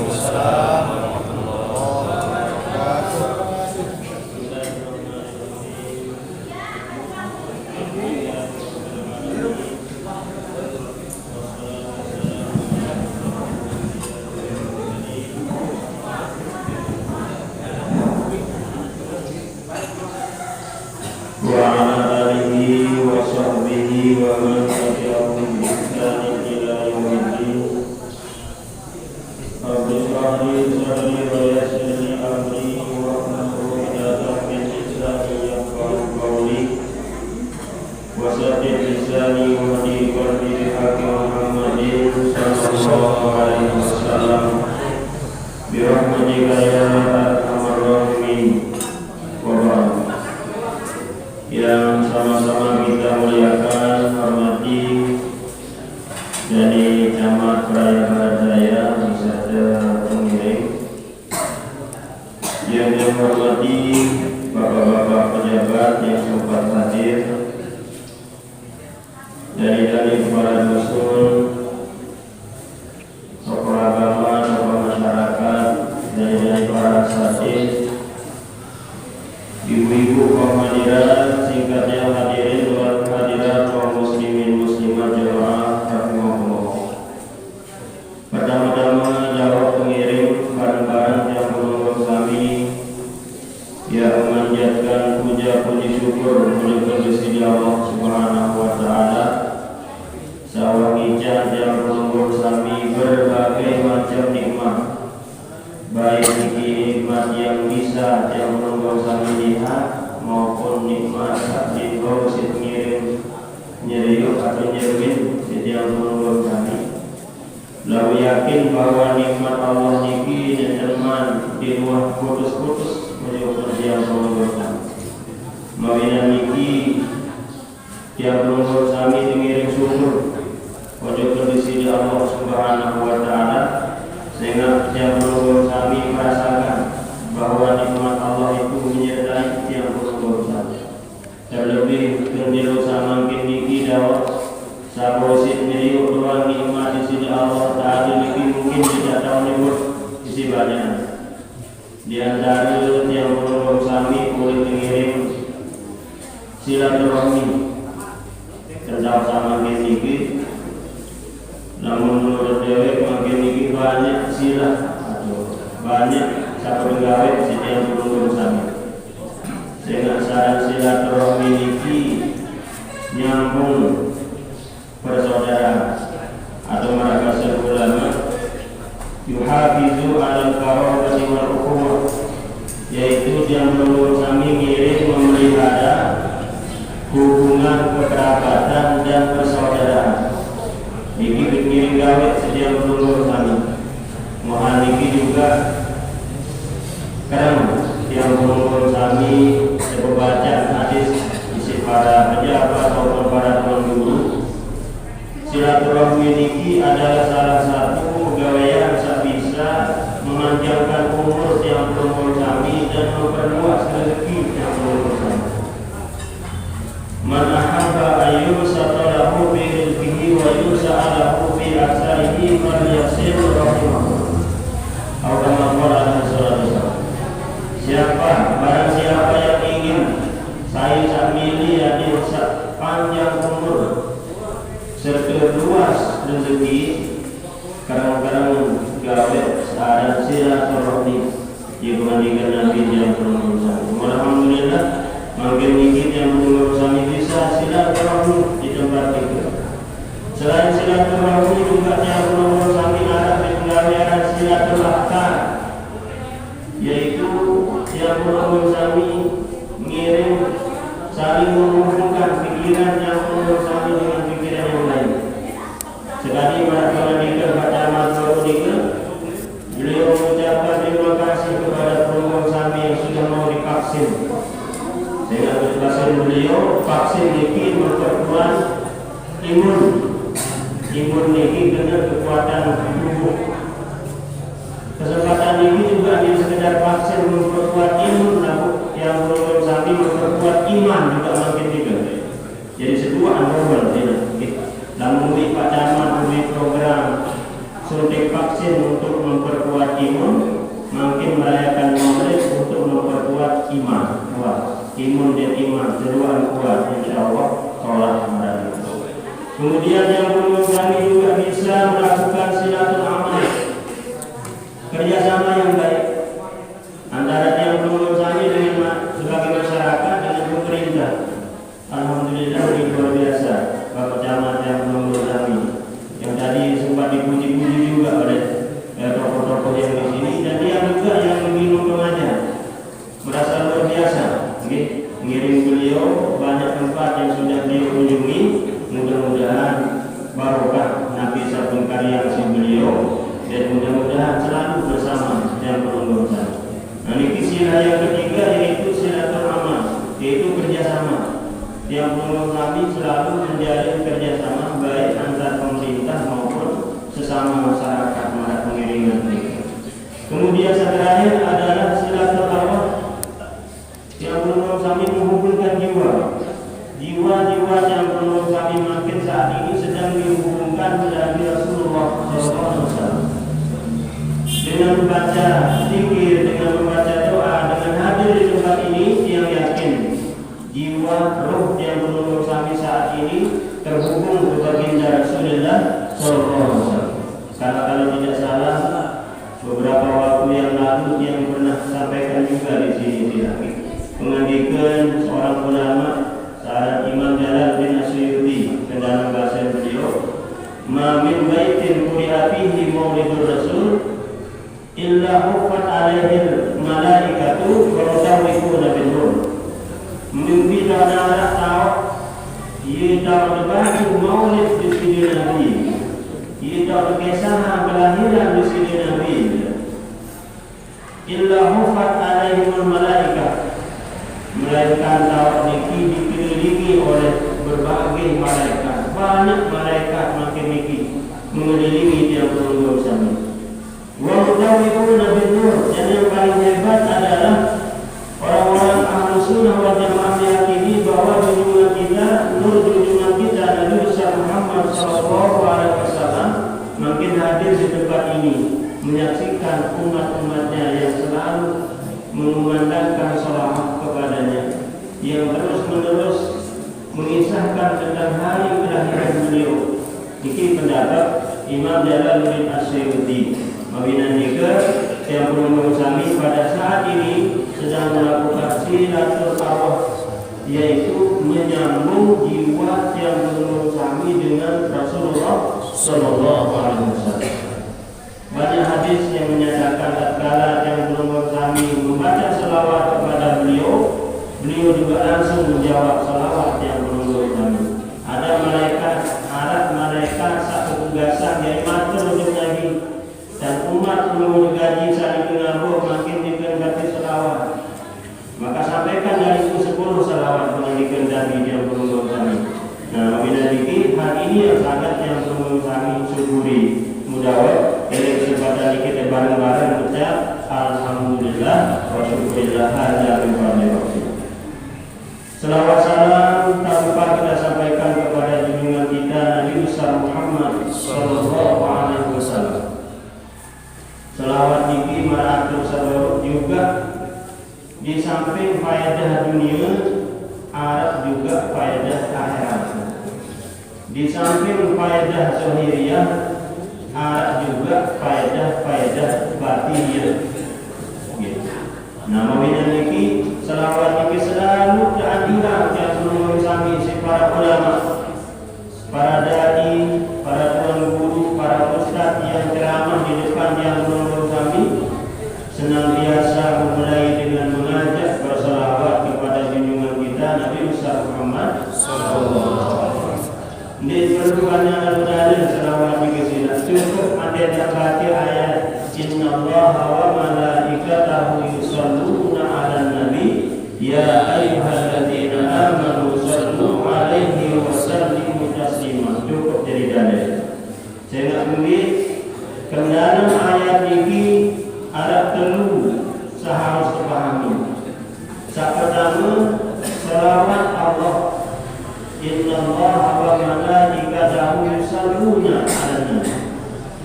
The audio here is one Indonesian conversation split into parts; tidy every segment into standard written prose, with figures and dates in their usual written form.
Waalaikumsalam warahmatullahi wabarakatuh. Wa ala alihi wa sahbihi wa man tabi'ahum bi ihsanin ila yaumiddin. Rabbi shrah li sadri wa yassir li amri wahlul 'uqdatam min lisani yafqahu qawli wa saddid lisani wa hdi qalbi bi haqqi Muhammadin sallallahu alaihi wasallam bi rahmatika ya arhamar rahimin. Wa ba'd. Yang sama-sama kita muliakan, hormati dari Camat Raya Baradaya beserta pengiring, yang dihormati bapak-bapak pejabat yang sempat hadir, dari para dusun, tokoh agama, tokoh masyarakat, dari para asatidz, ibu-ibu kaum hadirat, singkatnya hadirin wal hadirat kaum muslimin muslimat jemaah rahimahullah. Pertama-tama jawab pengiring bareng-bareng yang menunggu kami yang memanjatkan puja-puji syukur menyembah Gusti Allah Subhanahu wa taala. Sawang icat yang menunggu kami berbagai macam nikmat, baik nikmat yang bisa yang menunggu kami lihat maupun nikmat takdir si pengiring nyeriuk atau nyermin yang menunggu kami. Lalu yakin bahwa nikmat Allah niki dan teman di luar putus-putus menyukur yang menunggu kami. Mawinan niki yang menunggu kami pengiring syukur wajib kondisi Allah Subhanahu wa taala, sehingga yang menunggu kami merasakan bahwa nikmat Allah itu menyertai yang menunggu kami. Terlebih kendilu sama niki dawat sabosit meriuk doang nikmat di sini Allah Ta'ala niki mungkin tidak tahu nyebut isi banyak. Di antara yang menunggu kami boleh mengirim silaturahmi tentang sama niki. Namun menurut dewek makin niki banyak banyak satu pegawai sini yang menunggu kami. Sehingga saran silaturahmi niki nyambung persaudaraan atau marakasal ulama yuhafizu ala karawati wal ukhuwah, yaitu yang menurut kami ngirim memelihara hubungan kekerabatan dan persaudaraan. Niki pengiring gawe sediang menunggu kami. Mohon niki juga karena yang menunggu kami sebaca hadis isi para pejabat maupun para tuan guru. Silaturahmi niki adalah salah satu pegawaian bisa memanjangkan umur yang menunggu kami dan memperluas rezeki yang menunggu kami. Man ahabba ayyusatalahu bi rizqihi wa yusa'alahu bi aksarihi falyasir rahimahu. Barang siapa yang ingin saya samili yang panjang umur serta luas rezeki, kadang-kadang gawe saran silaturahmi dibandingkan Nabi yang berusaha. Alhamdulillah makin dikit yang berusaha bisa silaturahmi di tempat itu. Selain silaturahmi juga yang berusaha ada penggawean silaturahmi, yaitu yang berusaha mengirim saling menghubungkan pikiran yang berusaha dengan pikiran yang lain. Sekali para nikah pada masa nikah, beliau mengucapkan terima kasih kepada pengusaha yang sudah mau divaksin. Dengan vaksin beliau, vaksin ini memperkuat imun ini dengan kekuatan tubuh. Kesempatan ini juga tidak sekedar vaksin memperkuat imun, yang berusaha memperkuat iman juga makin juga. Jadi sedua anugerah tidak. Namun Pak Camat memberi program suntik vaksin untuk memperkuat makin merayakan Maulid untuk memperkuat iman, imun dan iman, keduaan kuat, insyaallah sholat mereka. Kemudian yang perlu kami juga bisa melakukan silaturahmi, kerjasama yang baik antara yang perlu kami dengan sebagai masyarakat dengan pemerintah. Alhamdulillah ini luar biasa Bapak Camat yang perlu kami, yang tadi sempat dipuji-puji juga oleh tokoh-tokoh yang di sini, dan dia juga yang meminum pengajar, merasa luar biasa. Mengirim beliau banyak tempat yang sudah beliau kunjungi. Mudah-mudahan barokah Nabi Sabun karya si beliau, dan mudah-mudahan selalu bersama yang berlomba. Nah, ini sila yang ketiga yaitu silaturahmi, yaitu kerjasama. Yang perlu kami selalu menjalin kerjasama baik antar pemerintah maupun sesama masyarakat para pengiringan mereka. Kemudian terakhir adalah silaturahmi yang perlu kami menghubungkan jiwa-jiwa yang perlu kami makin saat ini sedang dihubungkan melalui Rasulullah SAW dengan membaca zikir, dengan membaca doa, dengan hadir di tempat ini yang yakin jiwa roh yang perlu kami saat ini terhubung ke baginda Rasulullah SAW. Karena kalau tidak salah beberapa waktu yang lalu yang pernah sampaikan juga di sini mengandikan seorang ulama sahabat Imam Jalaluddin Asyuyuti ke dalam bahasa beliau, "Ma min baitin quri'a fihi maulidur rasul illa huffat alaihil malaikatu wa radawikuna bin nur." Mimpi dan anak tahu ia tahu berbagi maulid di sini Nabi, ia tahu kisah kelahiran di sini Nabi, illa huffat alaihil malaikat, melainkan tahu niki dikelilingi oleh berbagai malaikat, banyak malaikat makin niki mengelilingi dia berlomba bersama. Wa radawikuna bin nur, dan yang paling hebat adalah orang-orang ahlu sunnah wal jamaah meyakini bahwa junjungan kita, nur junjungan kita Nabi Muhammad SAW makin hadir di tempat ini, menyaksikan umat-umatnya yang selalu mengumandangkan salawat kepadanya, yang terus-menerus mengisahkan tentang hari kelahiran beliau. Ini pendapat Imam Jalaluddin Asyuyuti. Mabinan nikah yang perlu kami pada saat ini sedang melakukan silaturahmi, yaitu menyambung jiwa yang perlu kami dengan Rasulullah Sallallahu Alaihi Wasallam. Banyak hadis yang menyatakan tatkala yang belum kami membaca selawat kepada beliau, beliau juga langsung menjawab selawat yang belum kami. Ada malaikat Arab, malaikat satu tugasan yang matur untuk Nabi, dan umat belum gaji saling mengabuh makin dikendaki selawat. Maka sampaikan dari itu 10 selawat yang dikendaki yang belum kami. Nah, bila dikit hari ini yang sangat yang belum kami syukuri. Mudah-mudahan dari kesempatan kita bareng-bareng ucap alhamdulillah wa syukurillah ala min. Selawat salam tak lupa kita sampaikan kepada junjungan kita Nabi besar Muhammad sallallahu alaihi wasallam. Selawat ini meratur seluruh juga di samping faedah dunia, Arab juga faedah akhirat. Di samping faedah zahiriyah, Arab juga faedah batiniyah. Nah, mawinah ini selawat ini selalu keadilan yang selalu kami si para ulama, para dai, para tuan guru, para ustaz yang ceramah di depan yang menunggu kami senantiasa memulai dengan mengajak berselawat kepada junjungan kita Nabi Muhammad sallallahu alaihi wasallam. Di perduanya dalil selawat di sini cukup ada terbaca ayat innallaha wa malaikatahu yusholluna 'alan nabi ya ayyuhalladzina amanu shallu 'alaihi wa sallimu taslima. Cukup jadi dalil. Saya nak ambil kendalam ayat ini ada perlu seharus dipahami. Pertama, selawat Allah. Innallaha wa malaikatahu yusholluna 'alan nabi.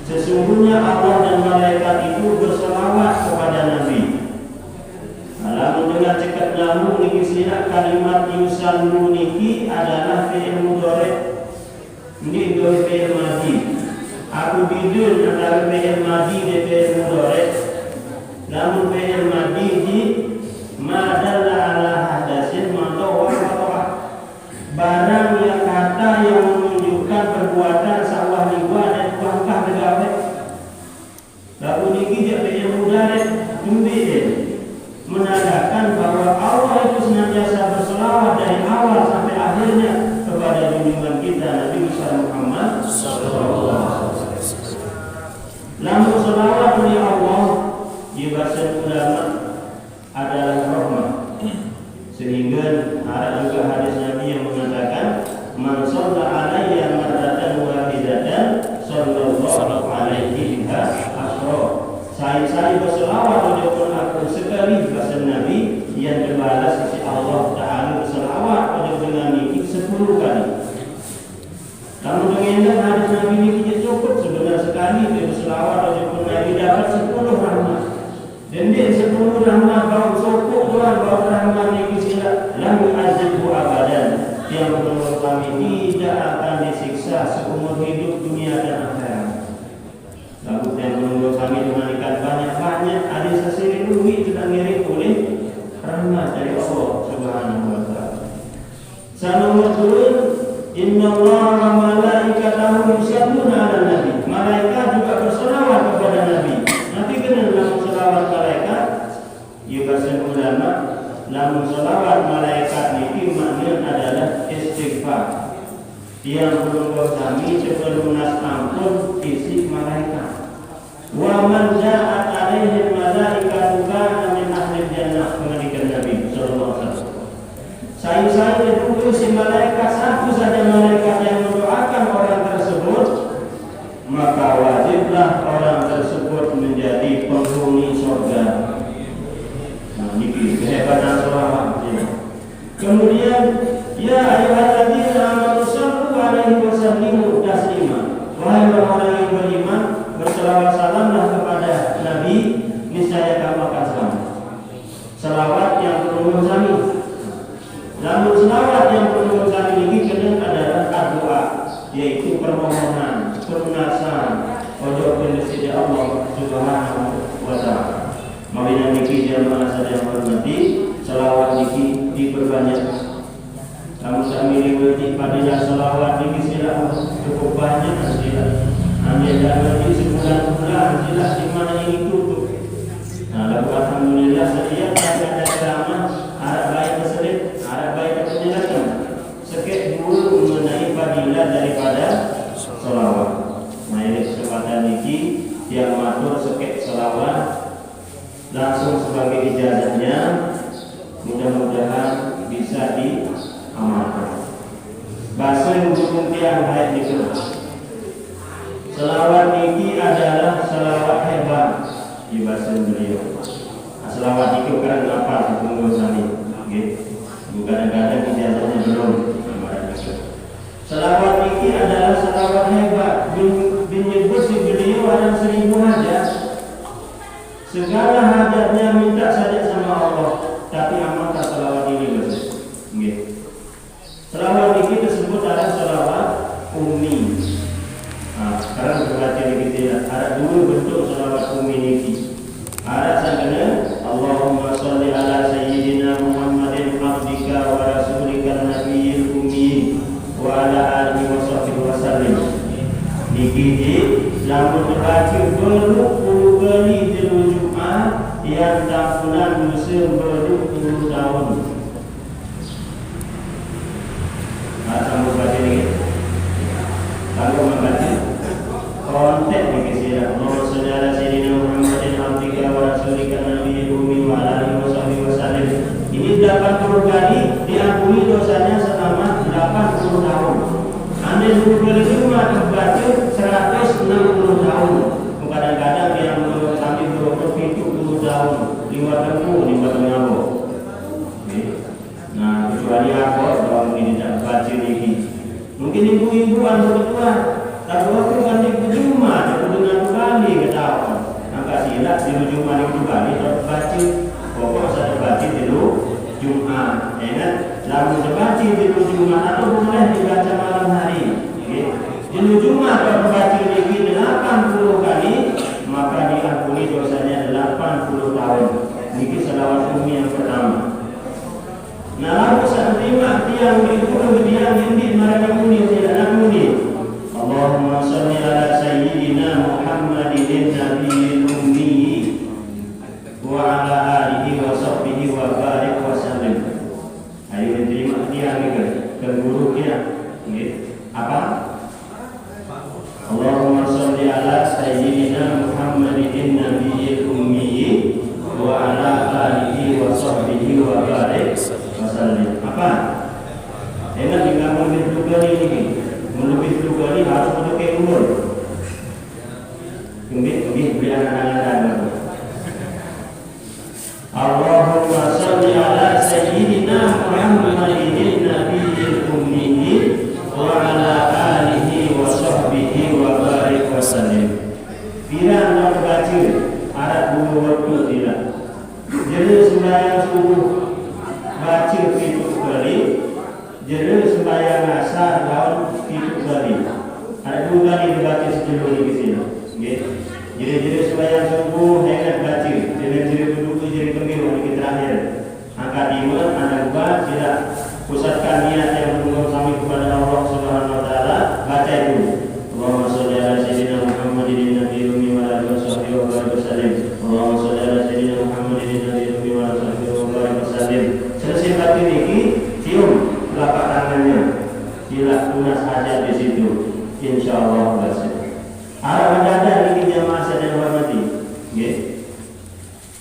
Sesungguhnya Allah dan malaikat itu berselawat kepada lamu niki sila kalimat yusallu niki adalah fi'il mudhari. Ini dua fi'il madhi. Aku bidul antara fi'il madhi dan fi'il mudhari. Namun fi'il madhi di ma dalla ala hadasin maka wa barang yang kata yang menunjukkan perbuatan sawah liwa dan bangkah degawe. Lalu niki dia fi'il mudhari jumbil menandakan bahwa Allah itu senantiasa berselawat dari awal sampai akhirnya kepada junjungan kita Nabi Muhammad sallallahu alaihi wasallam. Namun selawat dari Allah di bahasa ulama adalah rahmat. Sehingga ada juga hadis Nabi yang mengatakan man shalla alayya marratan wahidatan sallallahu alaihi wasallam. Saya berselawat walaupun aku sekali bahasa Nabi yang berbalas sisi Allah Ta'ala berselawat pada dengan ini 10 kali. Namun dengan hadis Nabi ini tidak cukup sebenarnya sekali dia berselawat walaupun Nabi dapat 10 rahmat. Dan dia 10 rahmat bau sokok Tuhan bau rahmat ini sila lam azabhu abadan yang menurut kami tidak akan disiksa seumur hidup dunia dan akhirat. Lalu yang menurut kami diberikan banyak-banyak ada sesiri duit tidak ngirim oleh rahmat dari Allah Subhanahu wa taala. Sanomor turun inna Allah wa malaikatahu yusalluna 'alan nabi. Malaikat juga berselawat kepada Nabi. Nabi kena dalam selawat malaikat ya bahasa ulama namun selawat malaikat ini maknanya adalah istighfar. Yang menurut kami sebelum nas ampun isi malaikat. Wa man ja'at alaihi malaikatu kana min ahli jannah mengenai Nabi sallallahu alaihi wasallam. Saya itu si malaikat satu saja malaikat yang mendoakan orang tersebut maka wajiblah orang tersebut menjadi penghuni surga. Nah, ini kehebatan selawat. Kemudian ya ayyuhalladzina amanu sallu alaihi wa sallimu taslima. Wahai orang yang beriman, berselawat salamlah kepada Nabi, niscaya kamu akan selamat. Selawat yang perlu kami. Namun selawat yang perlu kami ini kena adalah doa, yaitu permohonan, pelunasan, ojo kepada Allah Subhanahu wa taala. Mawina niki jamaah sadaya hormati, selawat niki diperbanyak. Kamu tak miliki padilah selawat ini sila cukup banyak sila. Ambil dalam sebulan-bulan sila di mana ini tutup. Nah, lalu alhamdulillah sedia ada ceramah Arab baik berselit, Arab baik berpenjelasan. Sekek dulu mengenai padilah daripada selawat. Nah, ini kesempatan ini yang matur sekek selawat langsung sebagai ijazahnya. Mudah-mudahan bisa diamalkan. Bahasa yang berhubung tiang baik itu. Selawat ini adalah selawat hebat di bahasa beliau. Selawat itu kan apa sebelum kami? Kadang-kadang ijazahnya belum. Selawat ini adalah selawat hebat. Menyebut si beliau ada 1000 hajat. Segala hajatnya minta saja sama Allah. Tapi amalkan selawat ini betul. Selawat ini tersebut adalah selawat ummi. Sekarang berbaca kita ada 2 bentuk selawat ummi ini. Ada sanggana Allahumma sholli ala sayyidina Muhammadin abdika wa rasulika nabiyil ummi wa ala alihi wa sahbihi wa sallim. Niki lamun terbaca berpuluh kali di Jumat yang tahunan musim berpuluh tahun. Sambung baca ini. Kalau membaca konten di kisah Allah saudara Sayyidina Muhammadin abdika wa rasulika nabiyil ummi wa ala alihi wa sahbihi wa sallim. Ini 80 kali diampuni dosanya selama 80 tahun. Andai 10 kali cuma terbaca 160 tahun. Kadang-kadang yang menurut kami berumur 70 tahun, 50 ngabuk. Nah, kecuali aku orang ini tidak baca lagi. Mungkin ibu-ibu anu ketua, tapi waktu kan di Jumat, dengan kali ketahuan. Angka silat di Jumat itu kali baca, pokok saya baca dulu Jumat. Ya kan? Lalu dibaca di Jumat atau boleh dibaca malam hari. Di Jumat kalau membaca ini 80 kali, maka diampuni dosanya 80 tahun. Ini selawat umi yang pertama. Nah, lalu saat terima tiang itu kemudian ini mereka muni tidak muni. Allahumma shalli ala sayyidina Muhammadin nabiyil ummi wa ala alihi wa sahbihi wa barik wa sallim. Ayo terima tiang ini ke gurunya. Apa? Allahumma shalli ala sayyidina Muhammadin nabiyil ummi wa ala alihi wa sahbihi wa barik wasallim. Apa? Enak jika lebih kali ini, lebih kali harus pakai umur. Ini beri anak-anak. Allahumma shalli ala sayyidina Muhammadin nabiyil ummi wa ala alihi wa sahbihi wa barik wasallim. Bila anda membaca Arab dulu waktu tidak. Jadi sembahyang subuh baca 7 kali, jadi sembahyang asar daun 7 kali. Ada 2 kali dibaca sebelum di sini. Jadi sembahyang subuh dengan baca, jadi duduk jadi kemil di terakhir. Angka 5 anda buat tidak pusatkan niat yang mendukung kami kepada Allah Subhanahu Wa Taala. Baca itu. Allahumma shalli ala sayyidina Muhammadin nabiyil ummi wa ala alihi wa barik wasallim. Allahumma shalli ala sayyidina Muhammadin nabiyil ummi wa ala alihi wa barik wasallim. Selesai baca ini, cium telapak tangannya. Sila tunas hajat di situ. Insyaallah berhasil. Arah mendadak ini jamaah sedang hormati. Nggih.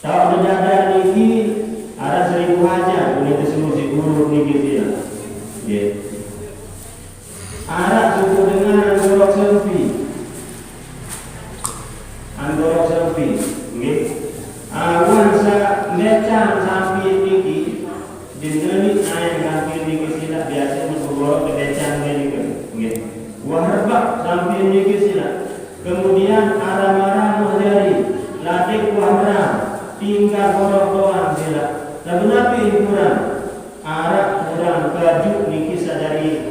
Tahu mendadak ini ada 1000 hajat, ini semua si guru niki dia. Nggih. Arah suku dengan anggorok selfie. Anggorok selfie. Nggih. Awan sa lecang sampai niki dineri air sampai niki sila biasa menggorok ke lecang niki. Nggih. Wahrbak sampai niki sila. Kemudian arah-arah muhdari, ladek wahram, tinggal gorok doang sila. Dan kenapa ini kurang? Arah kurang baju niki sadari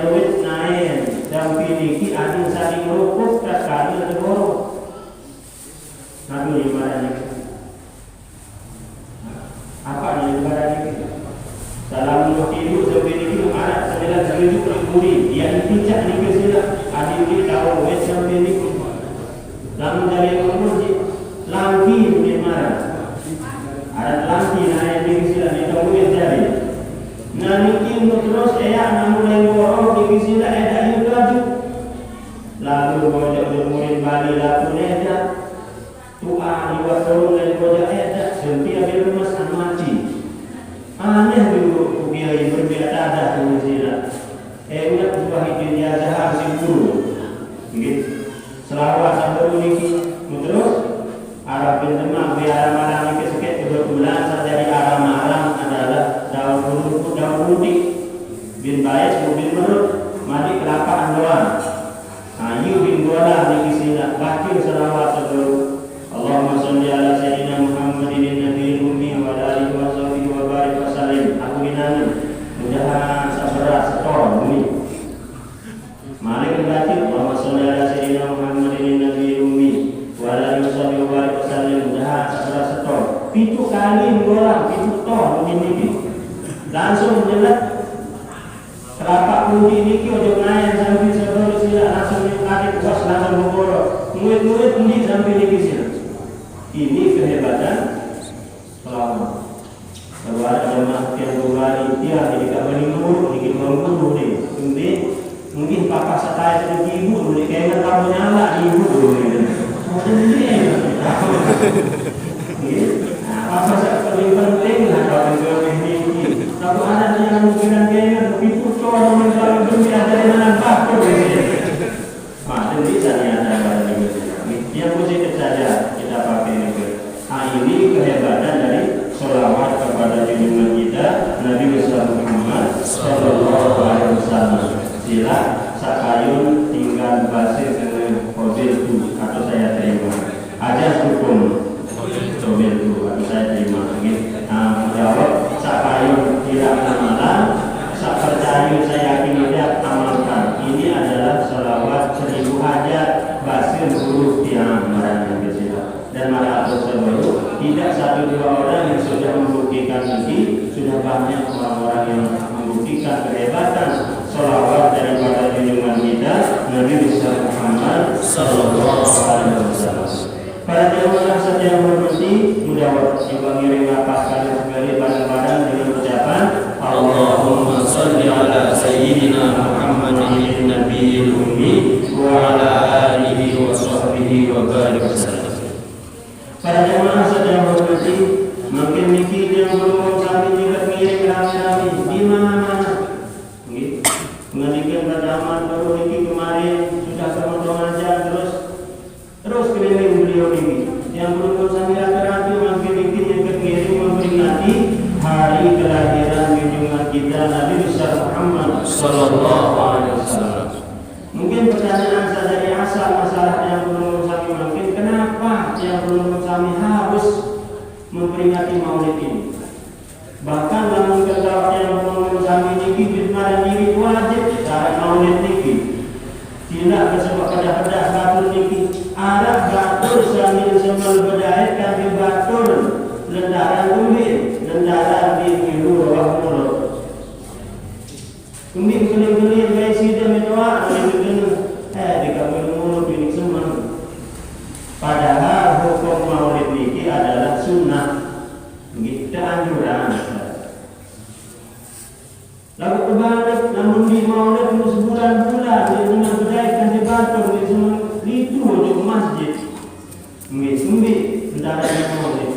luwet naik dan niki ading saling merukuk kali ada gorok. Nabi ibadah niki. Apa nih ibadah niki? Dalam tidur sampai niki arah 9.000 murid yang dipijak niki sila. Adik ini tahu wes sampai niki. Lalu dari umur lampi di mana? Ada lampi naik di sila di tahu wes dari. Nah niki terus namun yang borong di sila ada baju. Lalu murid balik lalu ada. Tua liwat turun dari pojok ada. Sampai ada rumah sanmaci. Aneh dulu biaya berbeda ada di sila. Udah berubah itu dia jahar si guru. Gitu. Selawat sampai niki terus arah pintemak biara malam niki sekitar 2 bulan dari arah malam adalah daun mudik bin baik bin menurut mandi kelapaan doang. Ayu bin bola niki sila baca selawat sebelum Allahumma shalli ala sayyidina Muhammadin nabiyil ummi wa ala alihi wa sahbihi wa barik wasallim. Aku minangan mudahan sabra setor bumi. Mari kita baca Allahumma shalli ala sayyidina Muhammadin nabiyil ummi wa ala alihi wa sahbihi wa barik wasallim. Mudahan sabra setor 7 kali bola 7 ton ini. Langsung menjelat telapak pundi niki ojo naik sampai sebelum sila langsung ditarik bos langsung menggorok. Murid-murid pundi sampai niki sila. Ini kehebatan selama. Kalau ada jemaah yang kembali dia jadi tak menunggu, dikit menunggu ni. Mungkin papa saya itu ibu dulu, kayaknya kamu nyala ibu dulu. Macam ni. Papa saya paling penting lah kalau dia ni. Kalau ada yang mungkinan kayaknya begitu cowok menjual dunia dari mana bakal ni. Jadi saya ada lagi. Yang positif saja kita pakai ini. Ini kehebatan dari sholawat kepada junjungan kita Nabi Muhammad Sallallahu Alaihi Wasallam. Sila sakayun tinggal basir dengan mobil itu atau saya terima. Aja hukum mobil itu atau saya terima. Jawab payon tidak amalan sak percaya saya yakin tidak amalkan. Ini adalah selawat 1000 hajat basil huruf yang marahnya bersila dan marah tersebut tidak satu dua orang yang sudah membuktikan ini, sudah banyak orang-orang yang membuktikan kehebatan selawat daripada junjungan kita Nabi besar Muhammad sallallahu alaihi wasallam. Para jamaah yang berhenti mudah juga ngirim lapas sekali bareng-bareng dengan ucapan Allahumma shalli ala sayyidina Muhammadin nabiyil ummi wa ala alihi wa sahbihi wa barik wasallam. Para jamaah yang berhenti makin mikir yang belum sampai juga ngirim rame-rame di mana-mana. Menganikan pada aman baru ini kemarin sudah sama aja terus keliling beliau ini yang belum sampai rata-rata makin mikir yang keliling memperingati hari kelahiran junjungan kita Nabi besar Muhammad sallallahu alaihi wasallam. Mungkin pertanyaan saya dari asal masalah yang belum sampai makin kenapa yang belum sampai harus memperingati maulid ini? Bahkan dalam kata yang belum sampai ini kita diri wajib cara maulid ini tidak bersebut pada batul niki arah batul sambil sembel berdait kami batul lendaran umin lendaran di milu bawah mulut kami keling-keling guys kita mendoa di kami mulut ini semua. Padahal hukum maulid niki adalah sunnah kita anjuran. Lalu kebalik, namun di maulid itu sebulan-bulan dia dengan berdaikan di batur di semua itu di masjid. Mungkin bendara di maulid.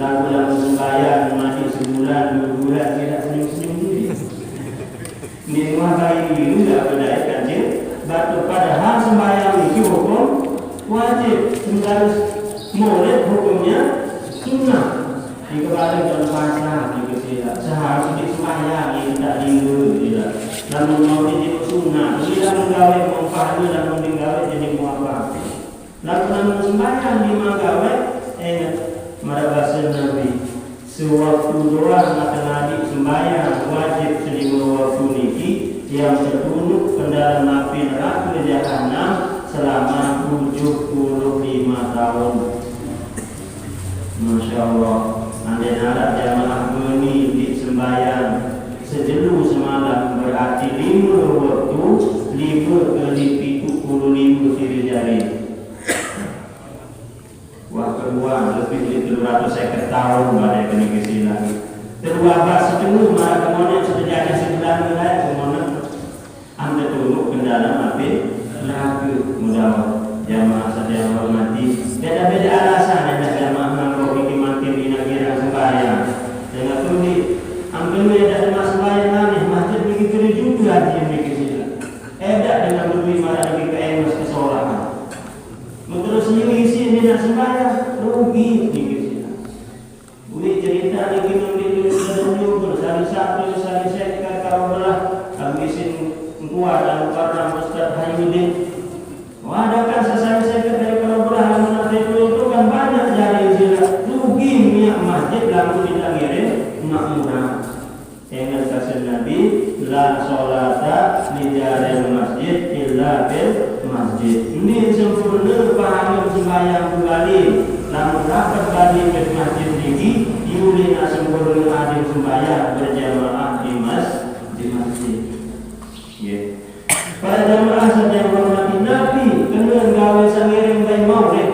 Lagu-lagu sembahyang mati sebulan, 2 bulan tidak senyum-senyum diri. Di rumah kali ini tidak berdaikan dia batur. Padahal sembahyang itu hukum wajib. Sementara maulid hukumnya sunnah. Di kebalik dalam pasar juga tidak seharusnya sembahyang tidak dingin tidak. Namun maulid itu sunnah tidak menggawe memfahami dan menggawe jadi muafak. Namun sembahyang di menggawe marabasa Nabi sewaktu doa mata Nabi sembahyang wajib 1000 waktu niki yang terbunuh kendaraan nabi neraka jahanam selama 75 tahun. Masya Allah. Andai narap jamaah beni di sembahyang sejelu semalam berarti 5 waktu 5 kali 75 siri jari. Wah kedua lebih dari 350 tahun pada kini kesilang. Terwabah sepenuh marah kemudian sejadi sebelah wilayah kemudian anda tunduk kendala api neraka mudah jamaah sedang hormati. Beda-beda alasan ada jamaah nangkau makin dinagira sembahyang dengan tundi ambilnya dari mas sembahyang aneh masjid begitu juga dia mikir sila edak dengan lebih marah lagi ke emas kesolahan terus isi ini nak sembahyang rugi mikir sila boleh cerita lagi nanti dulu sari satu sari sekar kau belah habisin kuat dan karena Ustaz Hayyudin wadakan sesari sekar dari kau belah itu kan banyak dari sila rugi minyak masjid lalu tidak ngirim makmurah. Ingat kasih Nabi la sholata di jalan masjid illa bil masjid. Ini sempurna paham sembahyang kembali namun dapat balik ke masjid tinggi yulina sempurna adil sembahyang berjamaah di masjid. Para jamaah sedang hormati Nabi kena gawe sangiring bayi maulid.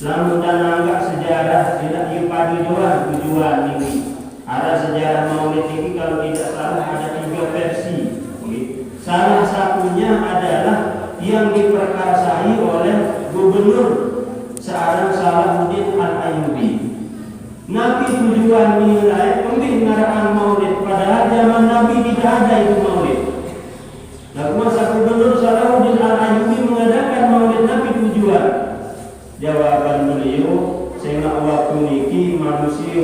Lalu dan anggap sejarah tidak dipadu doang tujuan ini. Ada sejarah maulid ini kalau tidak salah ada 3 versi. Salah satunya adalah yang diperkasai oleh gubernur seorang Salahuddin Al-Ayyubi. Nabi tujuan nilai pembicaraan maulid padahal zaman Nabi tidak ada itu maulid. Lalu masa gubernur Salahuddin Al-Ayyubi mengadakan maulid Nabi tujuan. Jawaban beliau sehingga waktu niki manusia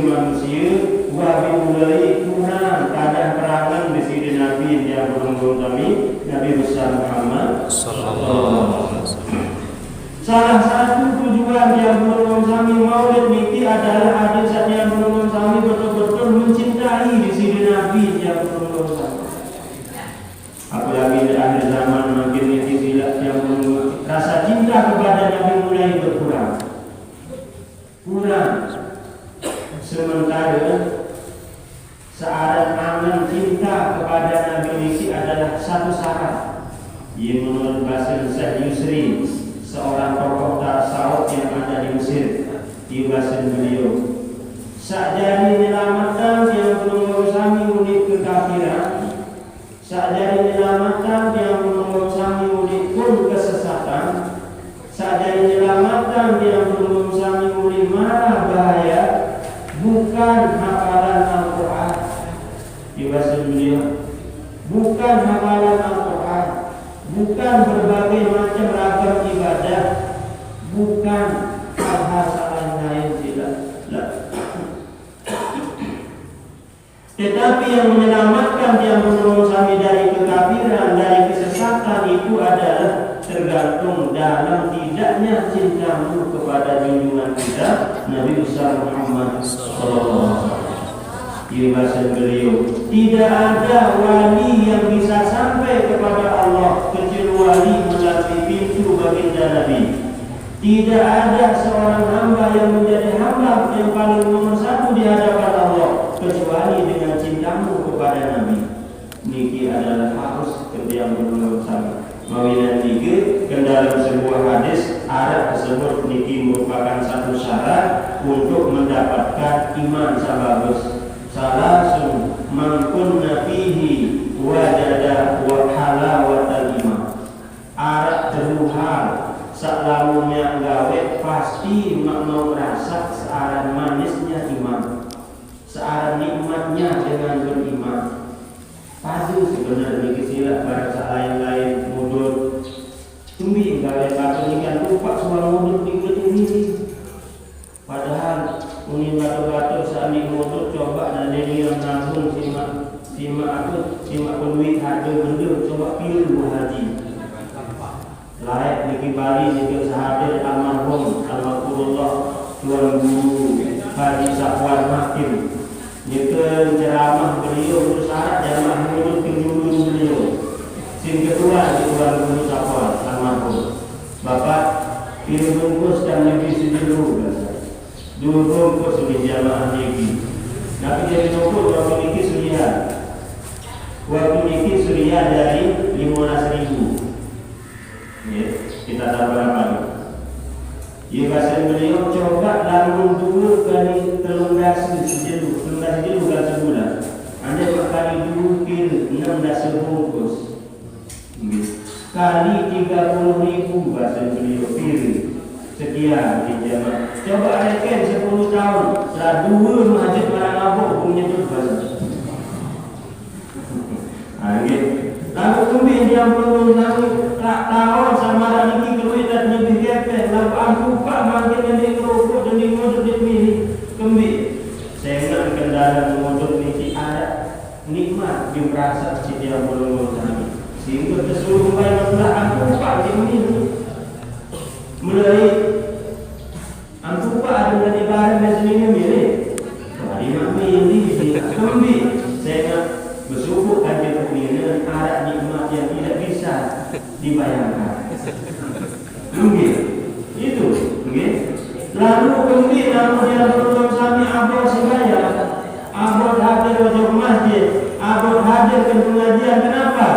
wabi mulai Tuhan kadang perangan di sini Nabi yang berhubung kami Nabi besar Muhammad sallallahu alaihi wasallam. Salah satu tujuan yang berhubung kami maulid niki adalah ada saat yang berhubung kami betul-betul Sementara syarat aman cinta kepada Nabi ini adalah satu syarat. Ia menurut bahasa Syekh Yusri, seorang tokoh tasawuf yang ada di Mesir, di bahasa beliau, sakjane menyelamatkan yang belum sami unik kekafiran, sakjane menyelamatkan yang belum sami unik pun kesesatan, sakjane menyelamatkan yang belum sami unik marah bahaya, bukan hafalan Al-Quran. Di bahasa beliau, bukan hafalan Al-Quran, bukan berbagai macam ragam ibadah, bukan hal-hal lain tidak. Tetapi yang menyelamatkan yang menurut kami dari kekafiran, dari kesesatan itu adalah tergantung dalam tidaknya cintamu kepada junjungan kita Nabi Muhammad SAW. Di bahasa beliau, tidak ada wali yang bisa sampai kepada Allah kecuali melalui pintu baginda Nabi. Tidak ada seorang hamba yang menjadi hamba yang paling nomor satu di hadapan Allah kecuali dengan cintamu kepada Nabi. Niki adalah harus kerja yang menurut sama. Mawinan tiga ke dalam sebuah hadis Arab tersebut niki merupakan satu syarat untuk mendapatkan iman sabagus. Salasun man kunna fihi wajada wa halawatal iman. Arab teruhal saklamumnya gawe pasti mau merasa searan manisnya iman, searan nikmatnya dengan beriman. Padu sebenarnya kesilat pada lain-lain mudut tumbi gawe batu ikan lupa semua mudut ikut ini. Padahal uni batu-batu saat ini mudut coba dan ini yang nanggung simak duit harga benda coba pilih haji. Layak niki Bali juga sahabat almarhum almarhumullah Tuan Guru Haji Safwan Hakim. Nika ceramah beliau itu syarat jamaah mulut kenjuru beliau. Sin kedua di Tuan Guru Safwan almarhum. Bapak pilih bungkus dan lebih sejuru. Dulu bungkus di jamaah niki. Tapi dia mengukur waktu niki suria. Waktu niki suria dari 15.000. Ya, kita tahu berapa ni? Ya, bahasa beliau coba lamun dulu kali telungdasi sejelu kan sebulan. Anda kali dulu kil 16 bungkus. Kali 30.000 bahasa beliau pilih sekian di jamaah. Coba reken 10 tahun, lah dua masjid barang abuk punya tu bahasa. Lalu kemudian dia belum tak tahu sama ada lagi kemudian dan lebih kepek. Lalu aku pak makin dari kerupuk dan di motor di pilih kemudian. Saya ingat kendala motor ni ada nikmat di merasa dia belum lagi. Sehingga keseluruh bayar aku pak di ini mulai aku pak ada dari barang dan sini milih. Hari nak milih kemudian saya ingat bersyukur kanjeng Nabi ada nikmat yang tidak bisa dibayangkan. Mungkin itu, mungkin. Lalu kemudian dia bertemu sami abad sebaya, abad hadir wajah masjid, abad hadir ke pengajian. Kenapa?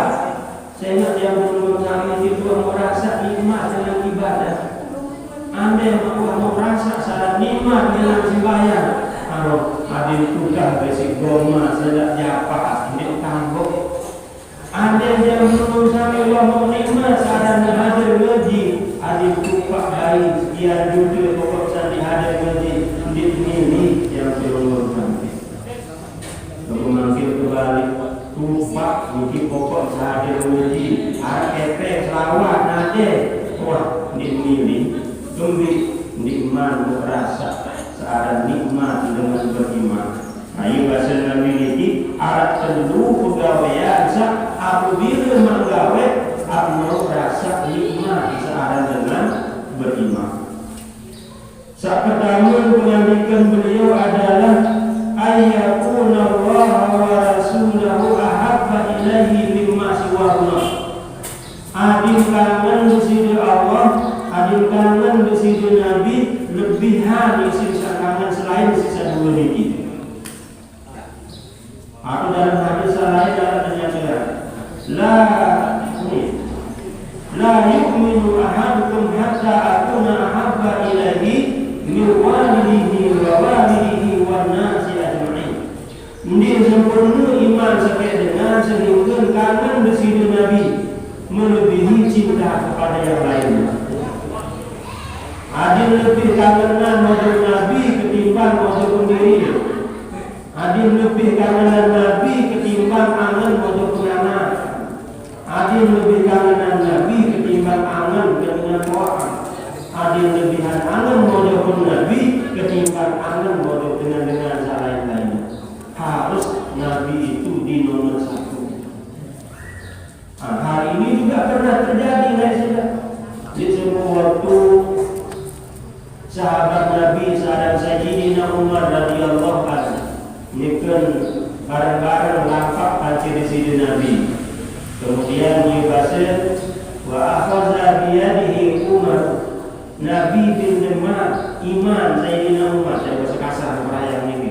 Saya ingat dia bertemu sami itu merasa nikmat dengan ibadah. Anda yang mau merasa sangat nikmat dengan sembahyang. Kalau hadir tukang besi goma sedap japa ini tangguh. Anda yang mengusahakan Allah mau nikmat saat hadir ngaji, hadir tupak bayi sekian juta pokok saat hadir ngaji di ini yang belum sampai. Lalu manggil kembali tupak mungkin pokok hadir ngaji, RKP selawat nanti, wah di ini tumbi nikmat merasa searah nikmat dengan beriman. Ayo bahasa Nabi ini arat tentu pegawaian apabila menggawe aku rasa nikmat searah dengan beriman. Saat pertama penyandikan beliau adalah ayyakuna Allah wa rasulahu ahabba ilaihi mimma siwahuma. Adil kangen bersih Allah, adil kangen bersih Nabi lebihan sisa kangen selain sisa Rasul ini. Atau dalam hadis lain ada menyatakan, la yu'minu ahadukum hatta akuna ahabba ilaihi min walidihi wa walidihi wan nasi ajma'in. Dia sempurna iman sampai dengan sehingga kangen bersama Nabi melebihi cinta kepada yang lainnya. Ada lebih kangenan model Nabi ketimbang model diri. Ada lebih kangenan Nabi ketimbang angan model anak. Ada lebih kangenan Nabi ketimbang angan dengan Quran. Ada lebih angan model Nabi ketimbang angan model dengan lain-lainnya. Harus Nabi itu di nomor satu. Hari ini juga pernah terjadi, di semua waktu sahabat Nabi sahabat Sayyidina Umar radhiyallahu anhu nikah bareng-bareng lampak haji di sini Nabi. Kemudian dia baca wa akhadha bi yadihi Umar. Nabi bin Umar iman Sayyidina Umar. Saya bahasa kasar perayaan ini.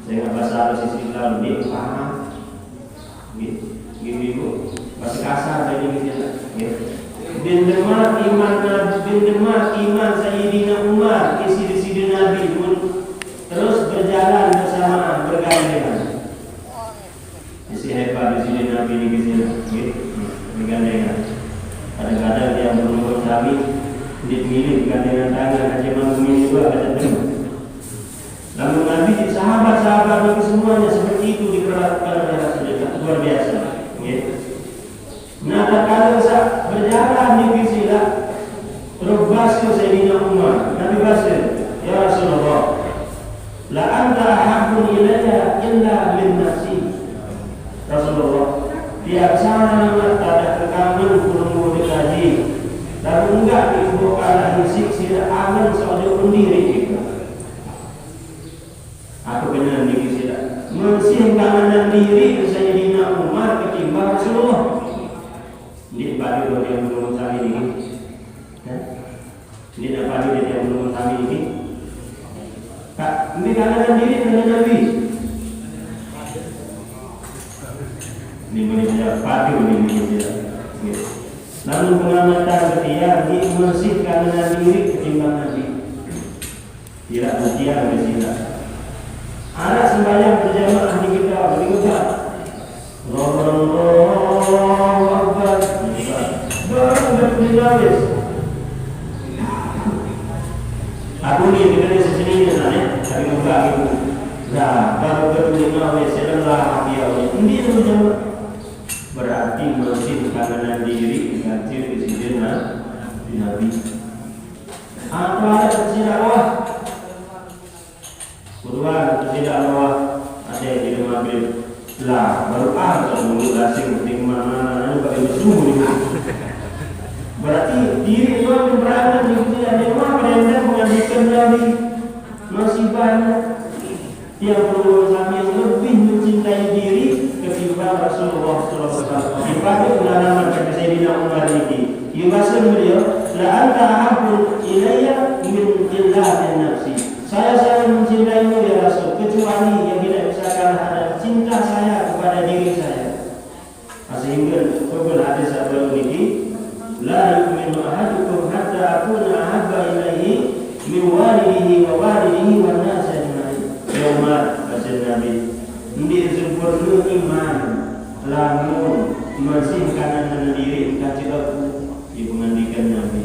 Saya enggak bahasa bahasa Islam ni paham. Gini Bu. Bahasa kasar dari ini bin Umar iman Sayyidina Umar isi Nabi pun terus berjalan bersama bergandengan. Isi hebat di sini Nabi ini bergandengan. Kadang-kadang dia menurut kami milih gandengan tangan aja memilih juga ada terima. Lalu Nabi sahabat-sahabat itu semuanya seperti itu diperlakukan oleh Rasulullah luar biasa. Nah, kalau berjalan di sini Rubbasku Sayyidina Umar Nabi Basir, ya Rasulullah, la anta ahabbu ilayya illa min nafsi. Rasulullah, tiap sana ada kekangan kurung dikaji, lalu enggak ibu ala hisik sila aman seorang diri kita. Aku benar diri sila mensihkan diri Sayyidina Umar ketimbang Rasulullah. Ini bagi dia menurut kami ini. Ini apa dia yang menurut kami ini? Kak, ini kanan diri dengan Nabi. Ini menjadi padu ini. Lalu pengamatan dia dimersihkan dengan diri ketimbang Nabi. Tidak berdiam di sini. Ada sembahyang berjamaah di kita berikutnya. Allahu Akbar. Baru berjamaah. Aku ni kita di sini ni sana, tapi muka itu. Dah, baru berjamaah setelah dia ini berjamaah. Berarti masih kanan diri ganti di sini Nabi. Apa ada tersirat Kedua tidak Allah ada di rumah beliau. Lah baru kalau asing di mana-mana pakai musuh. Berarti diri itu berada di sini ada rumah pada mengajikan Nabi masih banyak yang perlu kami lebih mencintai diri ketimbang Rasulullah SAW. Dipakai pengalaman kata Sayyidina Umar ini. Yubasan beliau, la anta ahabbu ilayya min illahi nafsi. Saya sangat mencintaimu ya Rasul, kecuali yang tidak bisa kalah adalah cinta saya kepada diri saya. Sehingga beberapa hadis sebelum ini, la yu'minu ahadukum hatta akuna ahabba ilaihi min walidihi wa walidihi wan nasi ajma'in. Ya Umar, kata Nabi, ini sempurna iman, lamun masih kanan diri kacau dipengandikan Nabi.